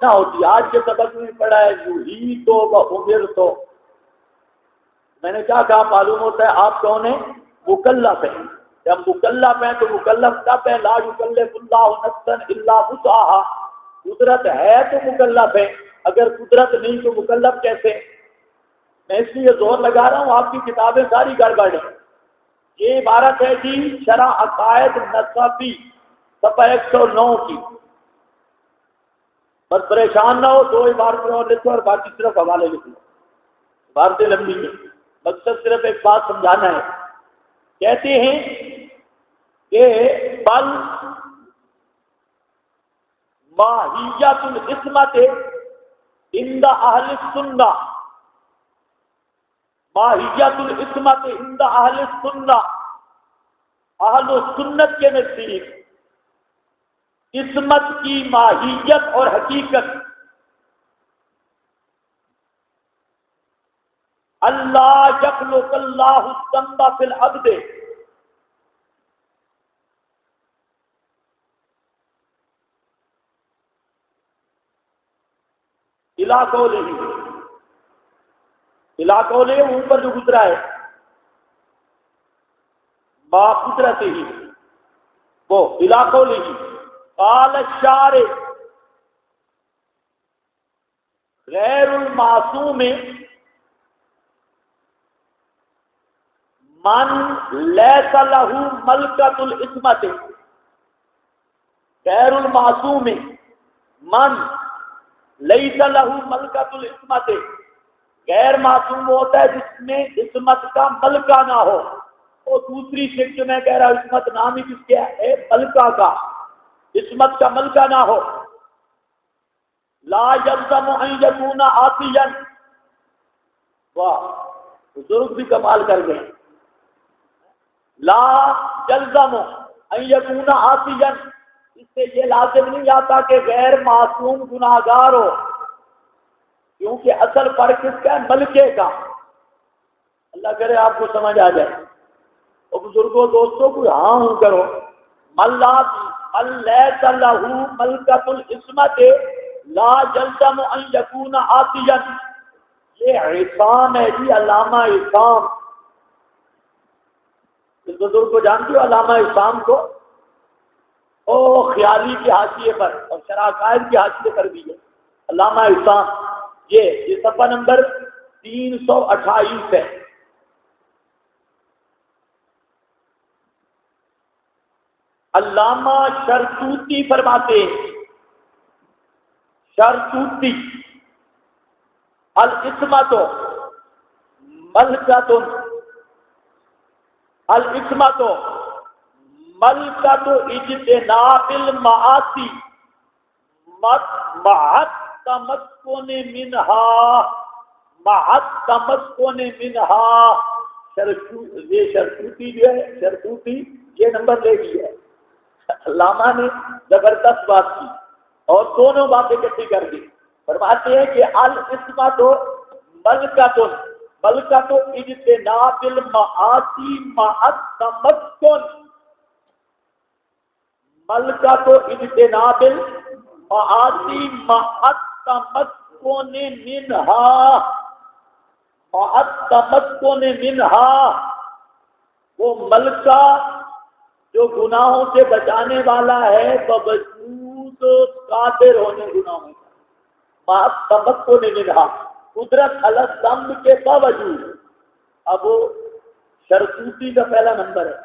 نہ ہوتی. آج کے سبق میں پڑھا ہے یوہی تو عمر تو. میں نے کیا کہا معلوم ہوتا ہے آپ کون ہیں؟ مکلف ہیں. جب مکلف ہیں تو مکلف کب ہے؟ لا یکلف اللہ نفسا الا وسعها. قدرت ہے تو مکلف ہے، اگر قدرت نہیں تو مکلف کیسے؟ میں اس لیے زور لگا رہا ہوں، آپ کی کتابیں ساری گڑبڑ ہیں. یہ عبارت ہے جی شرح عقائد نصفی صفحہ 109 کی. بس پریشان نہ ہو، 2 عبارتیں اور لکھو اور باقی صرف حوالے لکھ لو. عبارتیں لمبی ہیں، مقصد صرف ایک بات سمجھانا ہے. کہتے ہیں کہ بل ماہیت العصمت عند اہل السنہ، ماہیت العصمت عند اہل السنہ، اہل السنت کے نزدیک عصمت کی ماہیت اور حقیقت اللہ یخلق اللہ الذنب فی العبد، علاقوں لے اوپر جو گزرا ہے با قدرت ہی وہ علاقوں لے ہی. قال الشارع غیر المعصوم من لیس لہ ملکۃ العصمت. غیر المعصوم من لیس لہ ملکۃ العصمت، غیر معصوم ہوتا ہے جس میں عصمت کا ملکہ نہ ہو. وہ دوسری شک جو میں کہہ رہا ہوں عصمت نام ہی کس کیا ہے؟ ملکہ کا. عصمت کا ملکہ نہ ہو. لا یلزم ان یکون عاصیا. واہ بزرگ بھی کمال کر گئے. لا یلزم ان یکون عاصیا، اس سے یہ لازم نہیں آتا کہ غیر معصوم گناہگار ہو، کیونکہ اصل فرق کس کا ہے؟ ملکے کا. اللہ کرے آپ کو سمجھ آ جائے. اور بزرگوں دوستوں کو ہاں ہوں کرو. لیس لہ ملکۃ العصمت لا یلزم ان یکون عاصیا. یہ عصام ہے جی، علامہ عصام. اس بزرگ کو جانتے ہو علامہ عصام کو؟ او خیالی کی حاشیے پر اور شرح عقائد کی حاشیے پر بھی ہے علامہ عصام. یہ صفحہ نمبر 328 ہے. علامہ شرطوطی فرماتے ہیں، شرطوطی العصمت ملکۃ، العصمت ملکۃ اجتناب المعاصی مع التمکن منہا. یہ شرطوطی جو ہے، شرطوطی یہ نمبر لے لی ہے. علامہ نے زبردست بات کی اور دونوں باتیں اکٹھی کر دی. فرماتے ہیں کہ العصمت ملکۃ، ملکۃ اجتناب المعاصی مع التمکن، ملکۃ اجتناب المعاصی مع التمکن منہا، مع التمکن منہا. وہ ملکہ جو گناہوں سے بچانے والا ہے بوجود قادر ہونے گناہوں کا، مع التمکن منہا، قدرت علی الذنب کے باوجود. اب وہ شرطوطی کا پہلا نمبر ہے.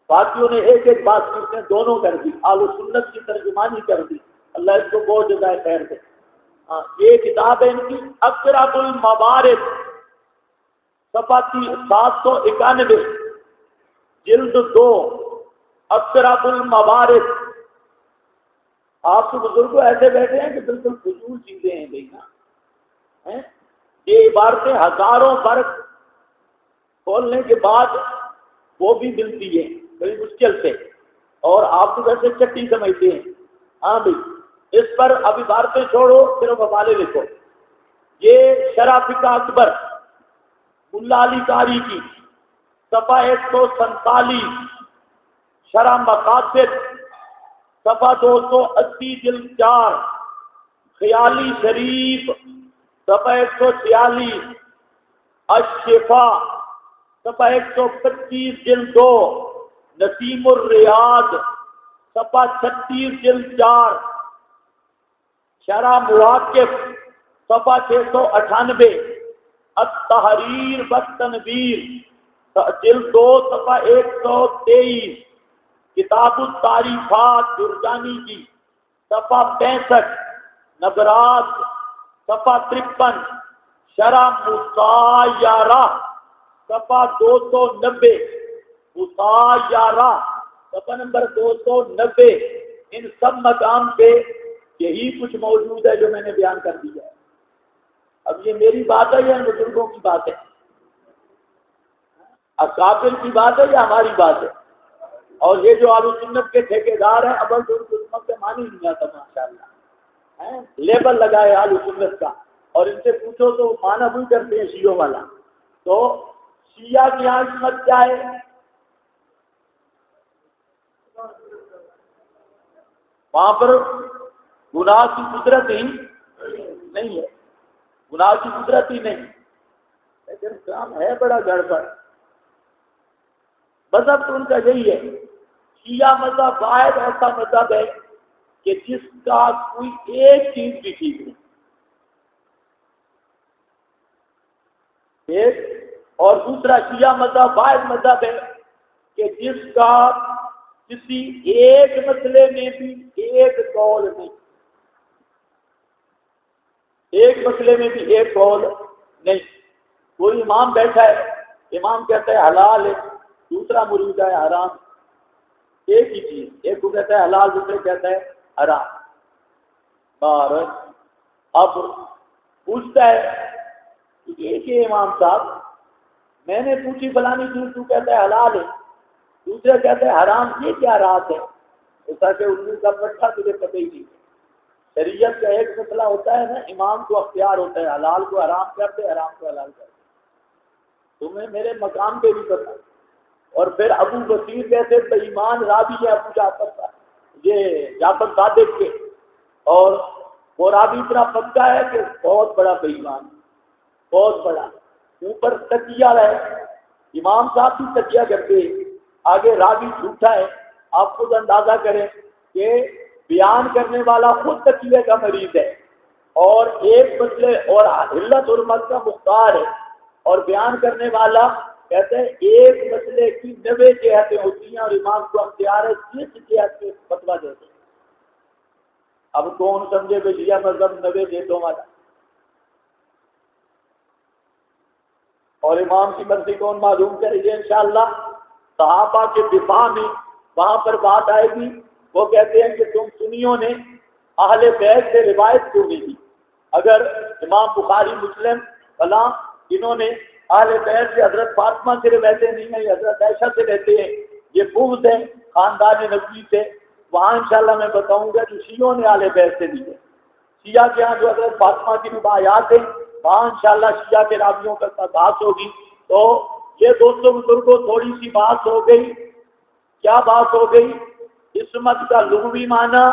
باقیوں نے ایک ایک بات کی، اس نے دونوں کر دی. اہل سنت کی ترجمانی کر دی. اللہ اس کو بہت جزائے خیر دے. یہ کتاب ہے ان کی اقرب الموارد، صفحہ 791، جلد 2، اقرب الموارد. آپ کے بزرگوں ایسے بیٹھے ہیں کہ بالکل فضول چیزیں ہیں بھائی نا. یہ عبارتیں ہزاروں برق کھولنے کے بعد وہ بھی ملتی ہیں بڑی مشکل سے، اور آپ کو ویسے چٹی سمجھتے ہیں. ہاں بھائی اس پر اب عبارتیں چھوڑو، صرف حوالے لکھو. یہ شرح فقہ اکبر ملا علی قاری کی صفحہ 147، شرح مقاصد صفحہ 280 جلد 4، خیالی شریف صفحہ 146، الشفا صفحہ 125 جلد 2، نسیم الریاض صفحہ 36 جلد 4، شرح مواقف صفحہ 698، التحریر والتنویر جلد 2 صفحہ 123، کتاب التعریفات جرجانی کی صفحہ 65، نبرات صفحہ 53، شرح مسایرہ صفحہ 290، مسایرہ صفحہ نمبر 290۔ ان سب مقام پہ یہی کچھ موجود ہے جو میں نے بیان کر دیا ہے۔ اب یہ میری بات ہے یا بزرگوں کی بات ہے؟ اکابر کی بات ہے یا ہماری بات ہے؟ اور یہ جو اہل سنت کے ٹھیکیدار ہیں، ابل تو ان کو سنت سے مانی نہیں آتا ماشاءاللہ، لیبل لگائے اہل سنت کا، اور ان سے پوچھو تو مانا بھی کرتے ہیں شیعوں والا۔ تو شیعہ کی یہاں سنت کیا ہے؟ وہاں پر گناہ کی قدرت ہی نہیں ہے، گناہ کی قدرت ہی نہیں، لیکن کام ہے بڑا گڑبڑ۔ مذہب تو ان کا یہی ہے، شیعہ مذہب واحد ایسا مذہب ہے کہ جس کا کوئی ایک چیز بھی ٹھیک نہیں، ایک، اور دوسرا شیعہ مذہب واحد مذہب ہے کہ جس کا کسی ایک مسئلے میں بھی ایک قول نہیں، ایک مسئلے میں بھی ایک قول نہیں۔ کوئی امام بیٹھا ہے، امام کہتا ہے حلال ہے، دوسرا مرید ہے حرام، ایک ہی چیز، ایک کو کہتا ہے حلال، دوسرے کہتا ہے حرام۔ بارش اب پوچھتا ہے کہ امام صاحب میں نے پوچھی فلانی چیز، تو کہتا ہے حلال ہے، دوسرے کہتے ہیں حرام، یہ کیا رات ہے؟ ایسا کہ اردو کا پٹھا تجھے پتہ ہی نہیں۔ شریعت کا ایک مسئلہ ہوتا ہے نا، امام کو اختیار ہوتا ہے، حلال کو حرام کرتے، حرام کو حلال کرتے، تمہیں میرے مقام پہ بھی پتہ۔ اور پھر ابو بصیر کہتے بے ایمان راوی ہے ابو جعفر کا، یہ جعفر صادق کے، اور وہ راوی اتنا پکا ہے کہ بہت بڑا بے ایمان، بہت بڑا، اوپر تکیہ ہے، امام صاحب بھی تکیہ کرتے، آگے راوی جھوٹا ہے۔ آپ خود اندازہ کریں کہ بیان کرنے والا خود تکیے کا مریض ہے، اور ایک مسئلے اور علت حرمت کا مختار ہے، اور بیان کرنے والا کہتے ہیں ایک مسئلے کی 90 جہتیں ہوتی ہیں اور امام کو اختیار ہے جس جہت سے فتویٰ دیتے ہیں۔ اب کون سمجھے کہ شیعہ مذہب 90 جہتوں والا، اور امام کی مرضی کون معلوم کرے گی؟ انشاءاللہ صحابہ کے دفاع میں وہاں پر بات آئے گی۔ وہ کہتے ہیں کہ تم سنیوں نے اہل بیت سے روایت کیوں نہیں دی؟ اگر امام بخاری مسلم فلاں انہوں نے اہل بیت سے حضرت فاطمہ سے روایتیں نہیں ہیں، حضرت عائشہ سے لیتے ہیں، یہ بغض ہے خاندان نبوی سے، وہاں انشاءاللہ میں بتاؤں گا کہ شیعوں نے اہل بیت سے دی ہے۔ شیعہ کے ہاں جو حضرت فاطمہ کی روایات ہیں وہاں انشاءاللہ شیعہ کے راویوں کا بحث ہوگی۔ تو یہ دوستوں بزرگوں تھوڑی سی بات ہو گئی۔ کیا بات ہو گئی؟ عصمت کا لغوی معنی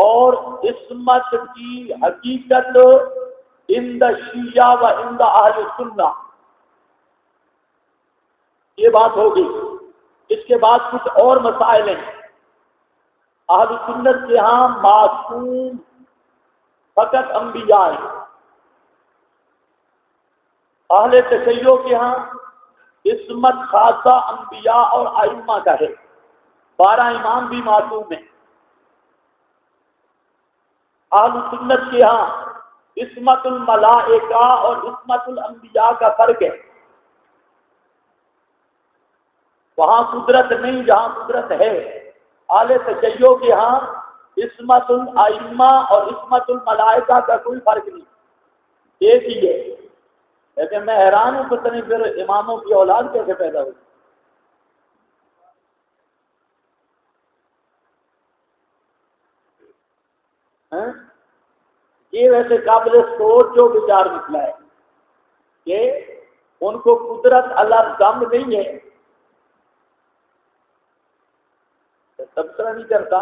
اور عصمت کی حقیقت عند شیعہ و عند اہل سنہ، یہ بات ہو گئی۔ اس کے بعد کچھ اور مسائل ہیں۔ اہل سنت کے ہاں معصوم فقط انبیاء ہیں، اہل تشیع کے ہاں عصمت خاصہ انبیاء اور ائمہ کا ہے، 12 امام بھی معصوم ہیں۔ اہل سنت کے ہاں عصمت الملائکہ اور عصمت الانبیاء کا فرق ہے، وہاں قدرت نہیں جہاں قدرت ہے۔ اہل تشیع کے ہاں عصمت الائمہ اور عصمت الملائکہ کا کوئی فرق نہیں، ایک ہی ہے۔ لیکن میں حیران ہوں پتہ نہیں پھر اماموں کی اولاد کیسے پیدا ہوئی؟ یہ ویسے قابل سوچ جو وچار نکلا ہے کہ ان کو قدرت اللہ دم نہیں ہے، تبصرہ نہیں کرتا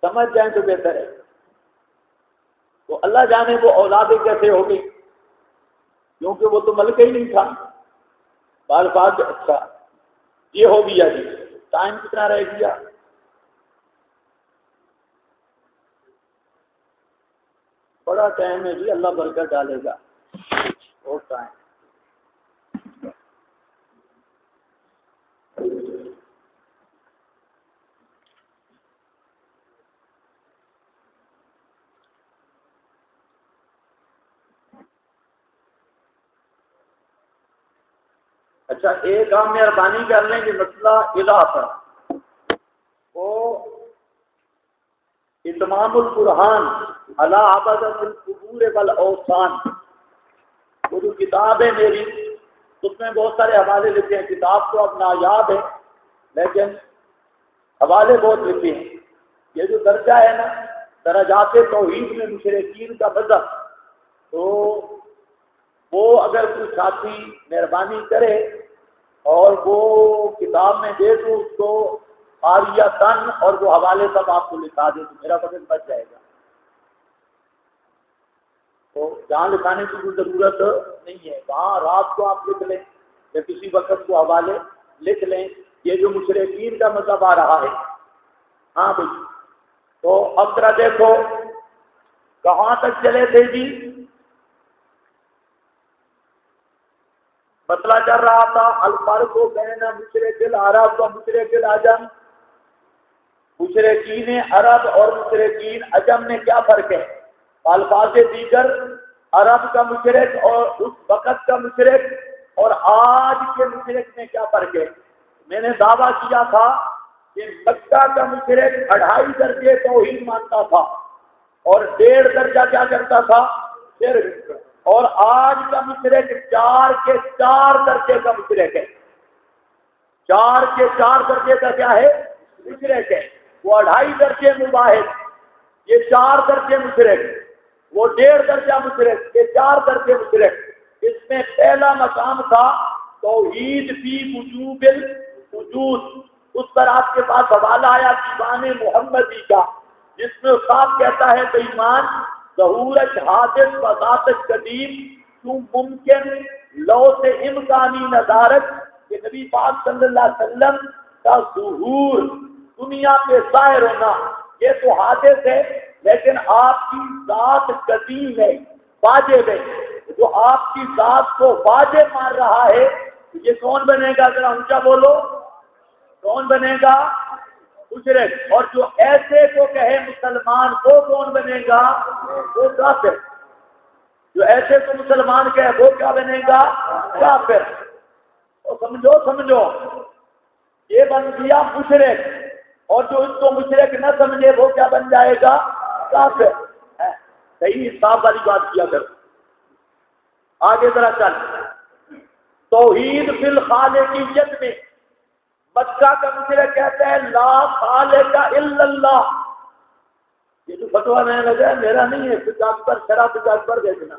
سمجھ جائیں تو بہتر ہے. تو اللہ جانے وہ اولادیں کیسے ہو گئی، کیونکہ وہ تو ملکہ ہی نہیں تھا. بال بات اچھا یہ ہو گیا جی. ٹائم کتنا رہ گیا؟ بڑا ٹائم ہے جی، اللہ برکت ڈالے گا. اور ٹائم اچھا ایک آپ مہربانی کر لیں کہ مسئلہ الہ پر وہ اتمام القرآن علی عبادۃ القبور والاوثان، وہ جو کتاب ہے میری اس میں بہت سارے حوالے لکھے ہیں. کتاب تو اب نایاب ہے لیکن حوالے بہت لکھے ہیں. یہ جو درجہ ہے نا درجات توحید میں مشرکین کا مذہب، تو وہ اگر کوئی ساتھی مہربانی کرے اور وہ کتاب میں دے تو اس کو آریہ تن اور وہ حوالے سب آپ کو لکھا دے تو میرا وقت بچ جائے گا. تو جہاں لکھانے کی کوئی ضرورت نہیں ہے، وہاں رات کو آپ لکھ لیں یا کسی وقت کو حوالے لکھ لیں. یہ جو مشرکین کا مذہب آ رہا ہے. ہاں بھائی تو اب ذرا دیکھو کہاں تک چلے تھے جی. مسئلہ چل رہا تھا الفرق بین مشرک العرب و مشرک العجم. مشرکین عرب اور مشرکین عجم میں کیا فرق ہے؟ الفاظ دیگر عرب کا مشرک اور اس وقت کا مشرک اور آج کے مشرک میں کیا فرق ہے؟ میں نے دعویٰ کیا تھا کہ مکہ کا مشرک 2.5 درجے توحید مانتا تھا اور 1.5 درجہ کیا کرتا تھا؟ شرک. اور آج کا مشرک 4 کے 4 درجے کا مشرک ہے. 4 کے 4 درجے کا کیا ہے؟ مشرک ہے. وہ 2.5 درجے مباحث، یہ 4 درجے مشرک، وہ 1.5 درجہ مشرک، یہ 4 درجے مشرک. اس میں پہلا مقام تھا توحید فی وجوب الوجود. اس پر آپ کے پاس حوالہ آیا دیوان محمدی کا جس میں صاحب کہتا ہے کہ ایمان ظہورت حادث و ذات قدیم کیوں ممکن لو سے امکانی نظارت کہ نبی پاک صلی اللہ علیہ وسلم کا ظہور دنیا پہ ظاہر ہونا یہ تو حادث ہے، لیکن آپ کی ذات قدیم ہے، واجب ہے. جو آپ کی ذات کو واجب مان رہا ہے یہ کون بنے گا؟ ذرا اونچا بولو، کون بنے گا؟ مشرک. اور جو ایسے کو کہے مسلمان وہ کون بنے گا؟ وہ کافر. جو ایسے کو مسلمان کہے وہ کیا بنے گا؟ کافر. تو سمجھو یہ بن گیا مشرک، اور جو اس کو مشرک نہ سمجھے وہ کیا بن جائے گا؟ کافر. صحیح صاحب والی بات کیا کر. آگے ذرا چل. توحید فی الخالقیت میں مکہ کا مشرک کہتا ہے لا خالق الا اللہ. یہ جو فتویٰ میں لگا ہے میرا نہیں ہے، پر شراب پر دیکھنا،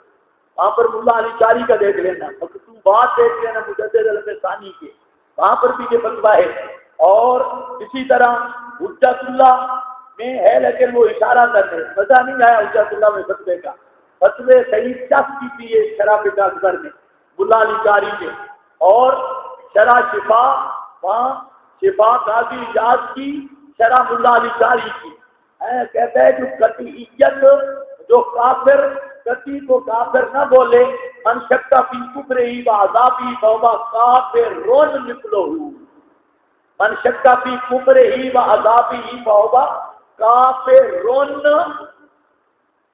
وہاں پر ملا علی قاری کا دیکھ لینا، مکتوبات دیکھ لینا مجدد الفسانی کے، وہاں پر بھی یہ فتویٰ ہے. اور اسی طرح حجت اللہ میں ہے لیکن وہ اشارہ کرتے مزہ نہیں آیا حجت اللہ میں فتوے کا. فتوے صحیح چپ کی تھی یہ شراب اکبر میں ملا علی قاری نے. اور شرح شفا وہاں شفا قاضی اجاز کی، شرح ملا علی قاری کی. کہتا ہے جو قطعیت جو کافر قطعی کو کافر نہ بولے من شک فی کفرہ و عذابہ فہو کافر مثلہ. من شک فی کفرہ و عذابہ فہو کافر.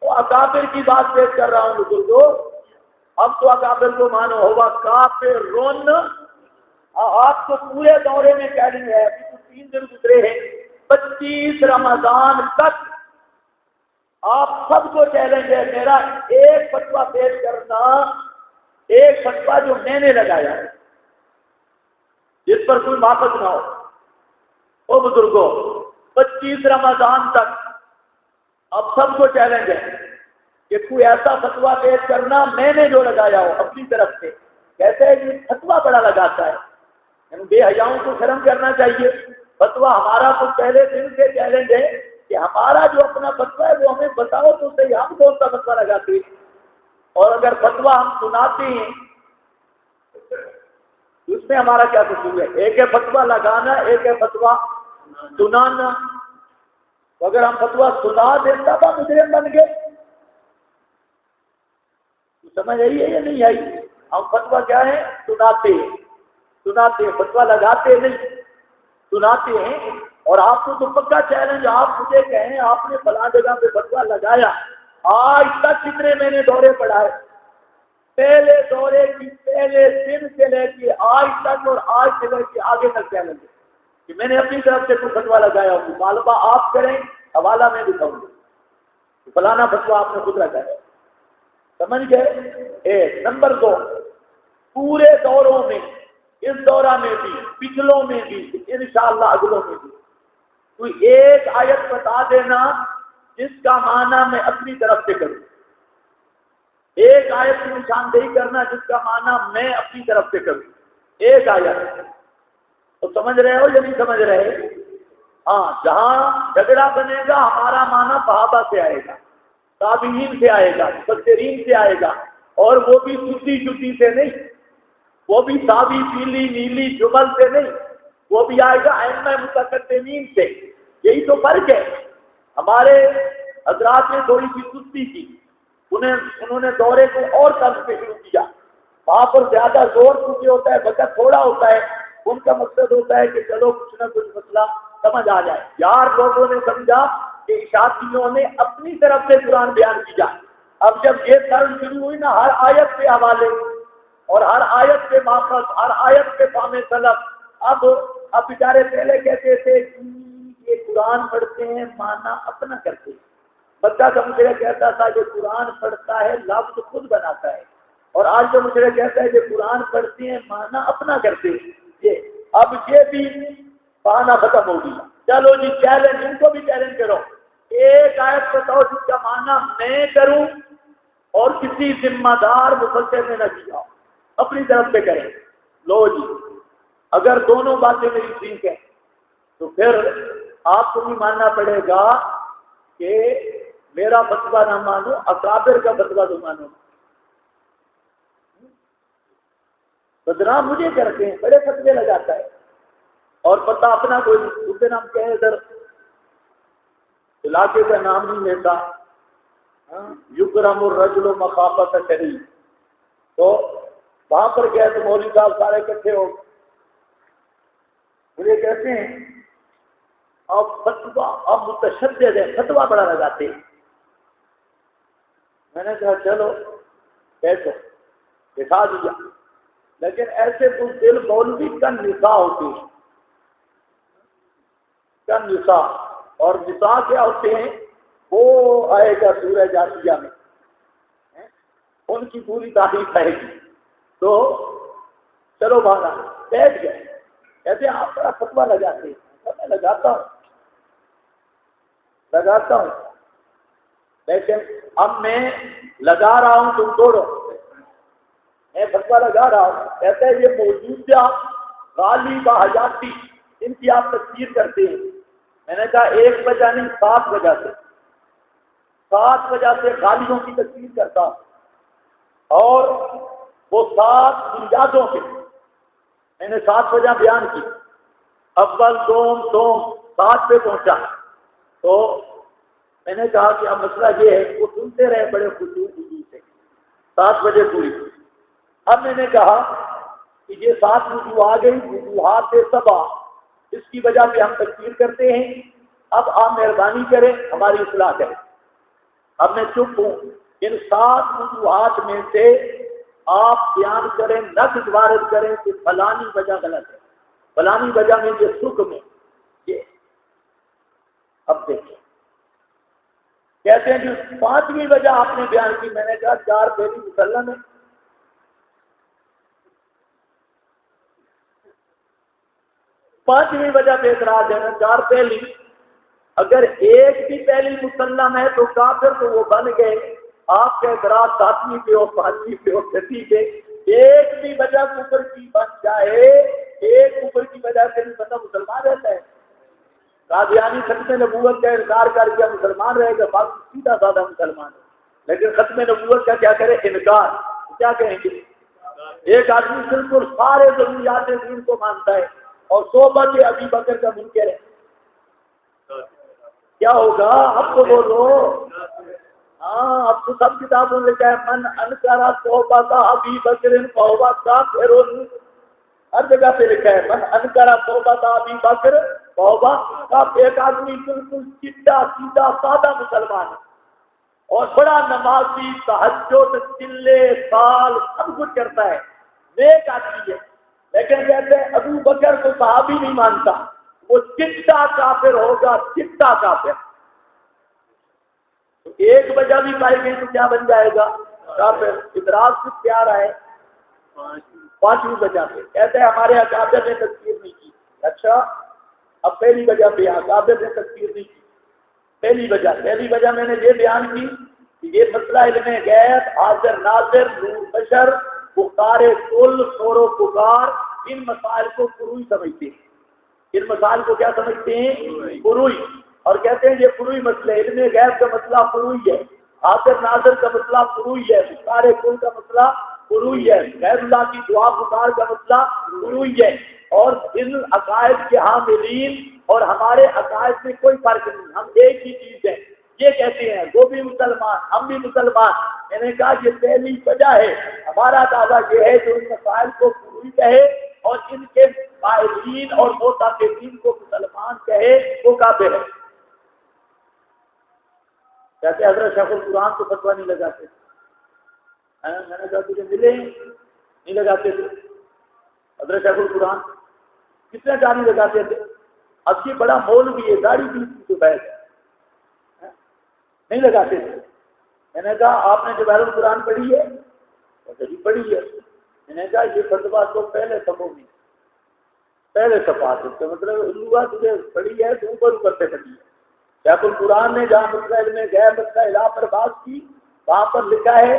وہ اکابر کی بات پیش کر رہا ہوں بزرگو. اب تو اکابر کو مانو ہوگا کافر. آپ تو پورے دورے میں کہہ رہی ہے ابھی تو 3 دن گزرے ہیں، 25 رمضان تک آپ سب کو چیلنج ہے میرا ایک فتویٰ پیش کرنا، ایک فتویٰ جو میں نے لگایا ہے جس پر کوئی واپس نہ ہو. او بزرگوں 25 رمضان تک اب سب کو چیلنج ہے کہ کوئی ایسا فتویٰ پیش کرنا میں نے جو لگایا ہو اپنی طرف سے. کہتے ہیں یہ فتویٰ بڑا لگاتا ہے، بے حیاؤں کو شرم کرنا چاہیے. فتویٰ ہمارا تو پہلے دن سے چیلنج ہے کہ ہمارا جو اپنا فتویٰ ہے وہ ہمیں بتاؤ تو صحیح، ہم کون سا فتویٰ لگاتے ہیں؟ اور اگر فتویٰ ہم سناتے ہیں اس میں ہمارا کیا قصور ہے؟ ایک ہے فتویٰ لگانا، ایک ہے فتویٰ سنانا۔ اگر ہم فتویٰ سنا دیتا تھا مجرم بن گئے، سمجھ آئی ہے یا نہیں آئی؟ ہم فتویٰ کیا ہے؟ سناتے ہیں، فتویٰ لگاتے نہیں، سناتے ہیں۔ اور آپ کو تو پکا چیلنج، آپ مجھے کہیں آپ نے فلاں جگہ پہ فتویٰ لگایا، آج تک کتنے میں نے دورے پڑھائے، پہلے دورے کی پہلے دن سے لے کے آج تک اور آج سے لے کے آگے تک چیلنج ہے کہ میں نے اپنی طرف سے کوئی فتویٰ لگایا ہوں، مطالبہ آپ کریں، حوالہ میں دکھاؤں گا فلانا فتویٰ آپ نے خود لگایا۔ سمجھ گئے؟ ایک نمبر 2، پورے دوروں میں، اس دورہ میں بھی، پچھلوں میں بھی، انشاءاللہ اگلوں میں بھی، کوئی ایک آیت بتا دینا جس کا معنی میں اپنی طرف سے کروں، ایک آیت کی نشاندہی کرنا جس کا معنی میں اپنی طرف سے کروں، ایک آیت۔ تو سمجھ رہے ہو یا نہیں سمجھ رہے؟ ہاں، جہاں جھگڑا بنے گا ہمارا معنی صحابہ سے آئے گا، تابعین سے آئے گا، مفسرین سے آئے گا، اور وہ بھی چھٹی سے نہیں، وہ بھی صحابی پیلی نیلی جمل سے نہیں، وہ بھی آئے گا ائمہ متقدمین سے۔ یہی تو فرق ہے۔ ہمارے حضرات نے تھوڑی سی سستی کی، انہوں نے دورے کو اور طرف پہ شروع کیا، وہاں پر زیادہ زور کیونکہ ہوتا ہے، وقت تھوڑا ہوتا ہے، ان کا مقصد ہوتا ہے کہ چلو کچھ نہ کچھ مسئلہ سمجھ آ جائے۔ یار لوگوں نے سمجھا کہ اشاعتیوں نے اپنی طرف سے قرآن بیان کیا۔ اب جب یہ طرز شروع ہوئی نا، ہر آیت کے حوالے اور ہر آیت کے ماخذ، ہر آیت کے فہم سلف، اب بیچارے پہلے کہتے تھے کہ یہ قرآن پڑھتے ہیں معنی اپنا کرتے ہیں، بچہ کا مجھے کہتا تھا کہ قرآن پڑھتا ہے لفظ خود بناتا ہے، اور آج تو مجھے کہتا ہے کہ قرآن پڑھتے ہیں معنی اپنا کرتے ہیں۔ یہ اب یہ بھی بہانہ ختم ہو گیا۔ چلو جی چیلنج، ان کو بھی چیلنج کرو، ایک آیت بتاؤ جس کا معنی میں کروں اور کسی ذمہ دار مفسر نے نہ کیا، اپنی طرف سے کریں۔ لو جی، اگر دونوں باتیں میری ٹھیک ہیں تو پھر آپ کو بھی ماننا پڑے گا کہ میرا فتویٰ نہ مانو، اکابر کا فتویٰ تو مانو۔ بدنام مجھے کرتے ہیں، بڑے فتوے لگاتا ہے اور پتہ اپنا کوئی نہیں۔ اس دن ہم کہیں ادھر علاقے کا نام نہیں لیتا، یکرم الرجل مخافت شریف، تو وہاں پر گئے تو مولوی صاحب سارے اکٹھے ہو، مجھے کہتے ہیں اب فتویٰ اب متشدد ہے، فتویٰ بڑا لگاتے ہیں۔ میں نے کہا چلو بیٹھو، دکھا دیا، لیکن ایسے تو دل مولوی کا نساء ہوتے ہیں، کا نساء، اور نساء کیا ہوتے ہیں؟ وہ آئے گا سورہ جاثیہ میں، ان کی پوری تاریخ آئے گی۔ تو چلو بھاگا، بیٹھ گئے، کہتے ہیں آپ بڑا فتویٰ لگاتے ہیں۔ میں لگاتا ہوں، لیکن اب میں لگا رہا ہوں تم توڑو، میں فتویٰ لگا رہا ہوں۔ کہتے ہیں یہ موجودہ غالب حیاتی، ان کی آپ تفسیر کرتے ہیں۔ میں نے کہا 1 وجہ نہیں، 7 وجہ سے، 7 وجہ سے غالبوں کی تفسیر کرتا ہوں، اور وہ 7 بنیادوں سے میں نے 7 وجہ بیان کی، اول دوم 7 پہ پہنچا۔ تو میں نے کہا کہ اب مسئلہ یہ ہے، وہ سنتے رہے بڑے خشوع سے 7 بجے پوری۔ اب میں نے کہا کہ یہ 7 وجوہ آ گئی، وجوہات 7، اس کی وجہ پہ ہم تفسیر کرتے ہیں، اب آپ مہربانی کریں ہماری اصلاح کریں۔ اب میں چپ ہوں، ان 7 وجوہات میں سے آپ بیان کریں، نقد وارد کریں کہ فلانی وجہ غلط ہے، فلانی وجہ میں یہ حکم ہے یہ۔ اب دیکھیں، کہتے ہیں کہ 5ویں وجہ آپ نے بیان کی۔ میں نے کہا 4 پہلی مسلم ہے، 5ویں وجہ پہ اعتراض ہے نا، 4 پہلی، اگر ایک بھی پہلی مسلم ہے تو کافر تو وہ بن گئے۔ آپ کا اعتراض 7ویں پہ ہو، 5ویں پہ ہو، 6ویں پہ، ایک بھی وجہ کفر کی بن جائے، ایک کفر کی وجہ سے بھی بندہ مسلمان رہتا ہے، قادیانی ختم نبوت کا انکار کر کے مسلمان رہے گا، باقی سیدھا سادہ مسلمان ہے، لیکن ختم نبوت کا کیا کرے؟ انکار. کیا کہیں گے؟ ایک آدمی بالکل سارے ضروریات دین کو مانتا ہے اور صحبت ابی بکر کا منکر ہے، کیا ہوگا؟ اب تو بولو. ہاں اب تو سب کتابوں میں لکھا ہے من انکر صحبت ابی بکر فہو کافر. ہر جگہ پہ لکھا ہے من انکر صحبت ابی بکر فہو کافر. ایک آدمی بالکل سیدھا سیدھا سادہ مسلمان ہے اور بڑا نمازی، تہجد، چلے سال سب کچھ کرتا ہے، نیک آدمی ہے، لیکن کہتے ہیں ابو بکر کو صحابی نہیں مانتا، وہ چٹا کافر ہوگا، چٹا کافر. تو ایک وجہ بھی پائی گئی تو کیا بن جائے گا؟ کافر. ادراج سے کیا رہا ہے؟ پانچویں وجہ پہ کہتے ہیں ہمارے اکابر نے تذکیر نہیں کی. اچھا اب پہلی وجہ پہ اکابر نے تذکیر نہیں کی. پہلی وجہ میں نے یہ بیان کی کہ یہ مسئلہ علم غیب، حاضر ناظر، نور بشر، پکار کل، شور و پکار، ان مسائل کو فروعی سمجھتے ہیں. ان مسائل کو کیا سمجھتے ہیں؟ فروعی. اور کہتے ہیں یہ فروعی مسئلہ، علم غیب کا مسئلہ فروعی ہے، حاضر ناظر کا مسئلہ فروعی ہے، پکار کل کا مسئلہ فروعی ہے، غیر اللہ کی دعا پکار کا مسئلہ فروعی ہے. اور ان عقائد کے حاملین اور ہمارے عقائد میں کوئی فرق نہیں، ہم ایک ہی چیز ہے. یہ کہتے ہیں وہ بھی مسلمان، ہم بھی مسلمان. میں نے کہا یہ پہلی وجہ ہے. ہمارا دعویٰ یہ ہے جو ان مسائل کو فروعی کہے اور ان کے قائلین اور معتقدین کو مسلمان کہے وہ کافر ہے. کہتے حضرت شیخ القرآن کو فتویٰ نہیں لگاتے. میں نے کہا تجھے ملے نہیں لگاتے تھے. حضرت شیخ القرآن کتنے داڑھی لگاتے تھے؟ اب یہ بڑا مولوی ہے، داڑھی بھی تو بیٹھ نہیں لگاتے تھے. میں نے کہا آپ نے جواہر القرآن پڑھی ہے؟ جی پڑھی ہے. میں نے کہا یہ فتویٰ تو پہلے صفوں میں، پہلے صفحات سے مطلب الوا تجھے پڑھی ہے تو اوپر اوپر سے پڑھی ہے. شیخ القرآن نے جہاں مسائل میں غیر مسائل پر بات کی وہاں پر لکھا ہے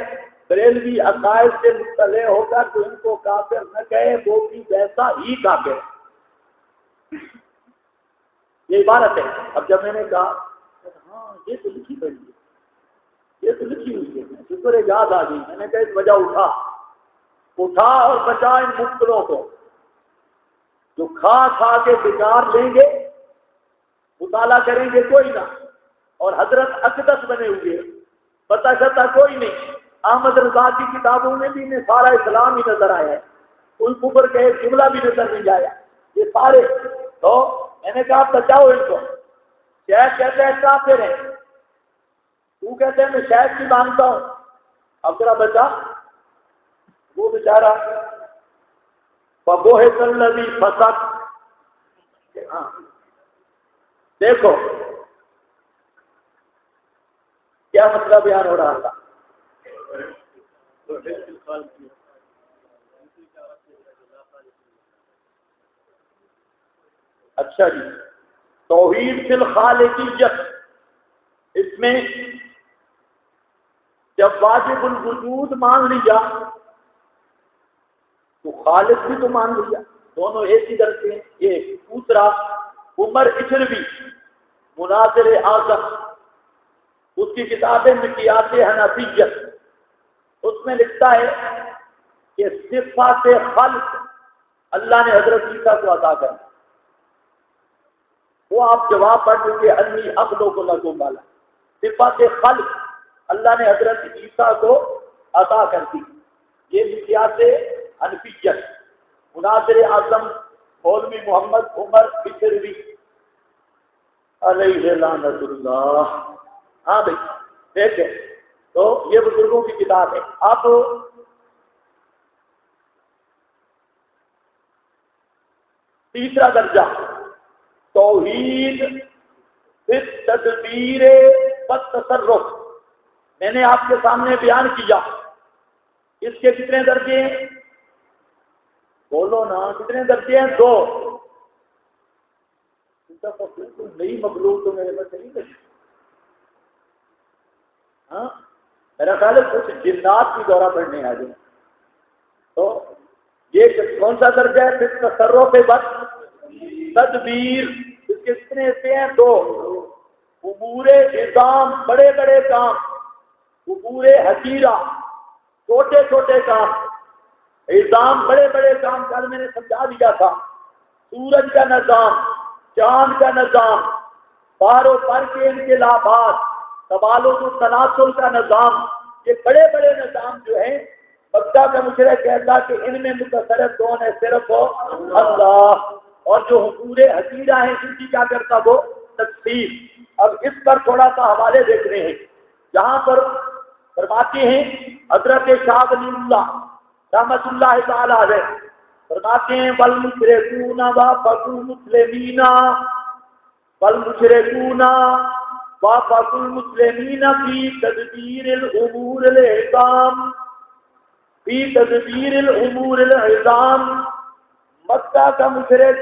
بریلوی عقائد سے مطلع ہو کر تو ان کو کافر نہ کہے وہ بھی ویسا ہی کافر ہے. یہ عبارت ہے. اب جب میں نے کہا ہاں یہ تو لکھی پڑی ہے، یہ تو لکھی ہوئی ہے، شکر یاد آ گئی. میں نے کہا اس وجہ اٹھا اور بچا ان مبتلوں کو جو کھا کھا کے بگاڑ لیں گے، مطالعہ کریں گے کوئی نہ، اور حضرت اقدس بنے ہوئے، پتہ چلتا کوئی نہیں. احمد رضا کی کتابوں میں بھی انہیں سارا اسلام ہی نظر آیا ہے، کوئی کفر کا ایک جملہ بھی نظر نہیں آیا. یہ سارے تو میں نے کہا بچاؤ ان کو. شیخ کہتے ہیں کافر ہیں، تو کہتے ہیں میں شیخ کی مانتا ہوں. اب ذرا بچا وہ بیچارہ فبوہت الذی فسق. ہاں دیکھو کیا مسئلہ بیان ہو رہا تھا. اچھا جی، توحید فی الخالقیت، اس میں جب واجب الوجود مان لیا تو خالق بھی تو مان لیا، دونوں ایک ہی درجے ہیں. ایک دوسرا عمر اچھروی مناظر اعظم، اس کی کتاب ہے مکیات حنفیت، اس میں لکھتا ہے کہ صفات خلق اللہ نے حضرت عیسیٰ کو عطا کر. وہ آپ جواب پڑھ چکے انی اخلق لکم والا. صفات خلق اللہ نے حضرت عیسیٰ کو عطا کر دی. یہ مکیات حنفیت، مناظر اعظم مولوی محمد عمر بشروی علیہ لعنت اللہ. ہاں بھائی دیکھیں تو یہ بزرگوں کی کتاب ہے. اب تیسرا درجہ توحید فی التدبیر والتصرف میں نے آپ کے سامنے بیان کیا. اس کے کتنے درجے ہیں؟ بولو نا کتنے درجے ہیں؟ 2. نئی مخلوق تو میرے پاس نہیں لگی. ہاں میرا خیال ہے کچھ جنات کی دورہ پڑھنے آ جائیں. تو یہ کون سا درجہ ہے؟ پھر تصرف بس تدبیر، اس کتنے سے ہیں؟ دو، امور عظام بڑے بڑے کام، امور حقیرہ چھوٹے چھوٹے کام۔ عظام بڑے بڑے کام کل میں نے سمجھا دیا تھا، سورج کا نظام، چاند کا نظام، بار و پر کے انقلابات، تبادل و تناسل کا نظام، یہ بڑے بڑے نظام جو ہیں مکہ کا مشرک کہتا کہ ان میں متصرف کون ہے؟ صرف اللہ۔ اور جو حقوق حقیرہ ہیں ان کی کیا کرتا وہ تفسیر۔ اب اس پر تھوڑا سا حوالے دیکھ رہے ہیں، جہاں پر فرماتے ہیں حضرت شاہ ولی اللہ رحمۃ اللہ تعالی علیہ فرماتے ہیں والمشرکون وافقوا المسلمین والمشرکون وافقوا المسلمین فی تدبیر الامور العظام فی تدبیر الامور العظام۔ مکہ کا مشرک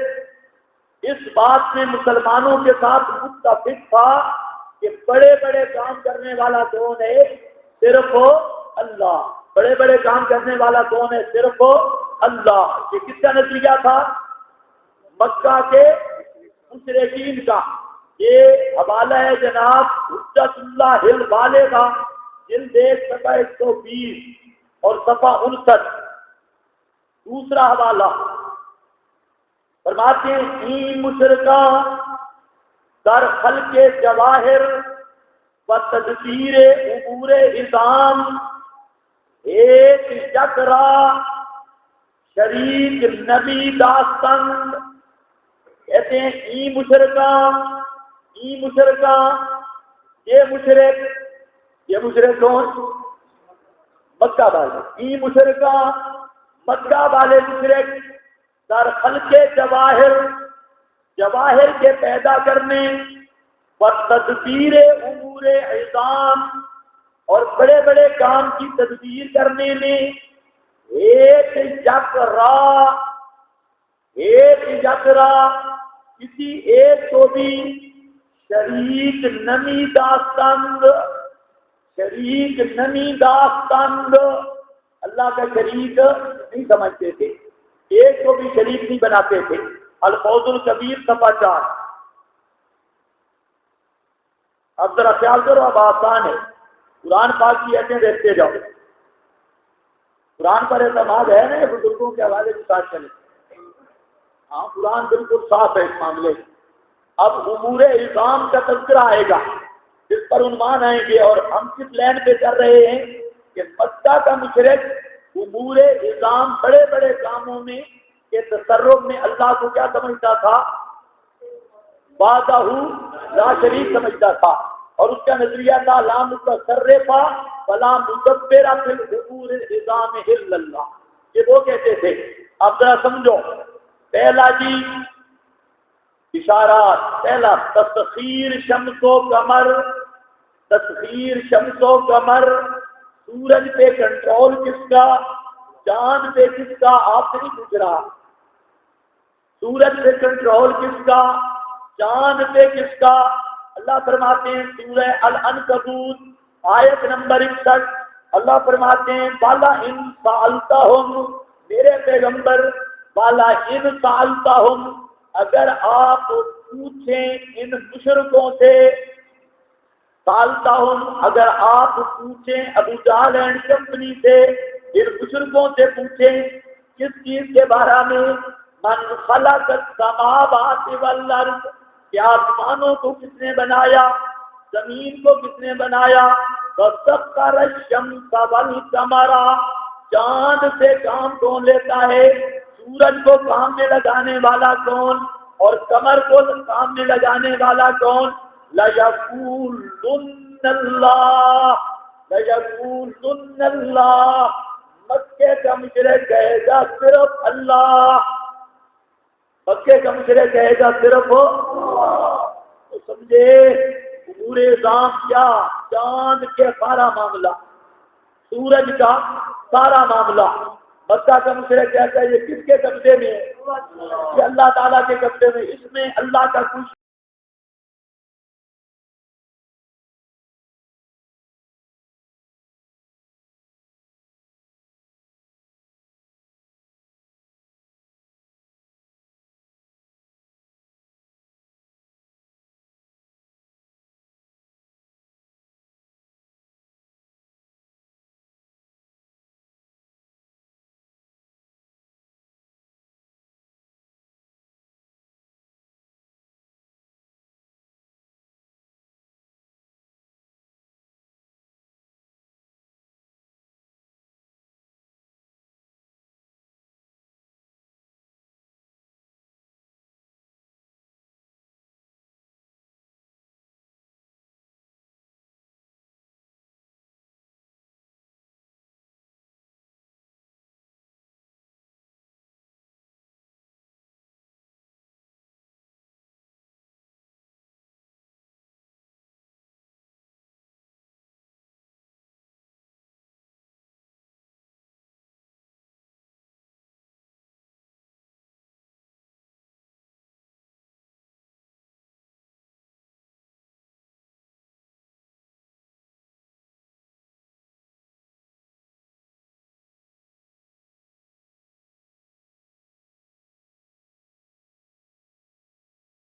اس بات میں مسلمانوں کے ساتھ متفق تھا کہ بڑے بڑے کام کرنے والا کون ہے؟ صرف اللہ۔ بڑے بڑے کام کرنے والا کون ہے؟ صرف اللہ۔ یہ کس کا نتیجہ تھا؟ مکہ کے مشرکین کا۔ یہ حوالہ ہے جناب حجت اللہ البالغہ جلد 1 صفحہ 120 اور صفحہ 59۔ دوسرا حوالہ فرماتے ہیں این مشرکہ در خلق جواہر و تدبیر امور عظام ایک یکرا شریک نبی داستان۔ کہتے ہیں این مشرکہ یہ مشرک کون؟ مکہ والے۔ این مشرکہ مکہ والے مشرک در خلق جواہر کے پیدا کرنے و تدبیر امور عظام اور بڑے بڑے کام کی تدبیر کرنے میں ایک یکرا کسی ایک کو بھی شریک نمی داستان اللہ کا شریک نہیں سمجھتے تھے، ایک کو بھی شریک نہیں بناتے تھے۔ الفوز الکبیر صفحہ 4۔ اب ذرا خیال کرو، اب آسان ہے، قرآن پاک کی ایسے دیکھتے جاؤ۔ قرآن پر اعتماد ہے نا، بزرگوں کے حوالے کے ساتھ چلے۔ ہاں قرآن بالکل صاف ہے اس معاملے میں۔ اب امور عظام کا تذکرہ آئے گا، جس پر عنوان آئیں گے، اور ہم کس لائن پہ کر رہے ہیں کہ مکہ کا مشرک امور عظام بڑے بڑے کاموں میں کے تصرف میں اللہ کو کیا سمجھتا تھا؟ وحدہ لا شریک سمجھتا تھا، اور اس کا نظریہ تھا لا متصرف ولا مدبر فی الامور العظام الا اللہ۔ یہ وہ کہتے تھے۔ اب ذرا سمجھو، پہلا جی اشارات، پہلا تسخیر شمس و قمر، سورج پہ کنٹرول کس کا؟ چاند پہ کس کا؟ آپ سے نہیں پوچھ رہا۔ سورج پہ کنٹرول کس کا؟ چاند پہ کس کا؟ اللہ فرماتے ہیں سورہ العنکبوت آیت نمبر 61، اللہ فرماتے ہیں بالا ان سالتہم، میرے پیغمبر بالا ان سالتہم، اگر آپ پوچھیں ان مشرکوں سے، سالتہم اگر آپ پوچھیں ابو جہل اینڈ کمپنی سے، ان مشرکوں سے پوچھیں کس چیز کے بارے میں؟ من خلق السماوات والارض، کہ آسمانوں کو کس نے بنایا، زمین کو کس نے بنایا، وسخر الشمس والقمر، چاند سے کام کون لیتا ہے، سورج کو کام میں لگانے والا کون، اور قمر کو کام میں لگانے والا کون؟ لَيَقُولُنَّ اللَّهُ، مکے کا مشرک کہے گا صرف اللہ، مکے کا مشرک کہے گا صرف تو سمجھے امور عظام کیا؟ چاند کے سارا معاملہ، سورج کا سارا معاملہ، مکہ کا مشرک کہتا ہے یہ کس کے قبضے میں ہے؟ یہ اللہ تعالیٰ کے قبضے میں، اس میں اللہ کا کچھ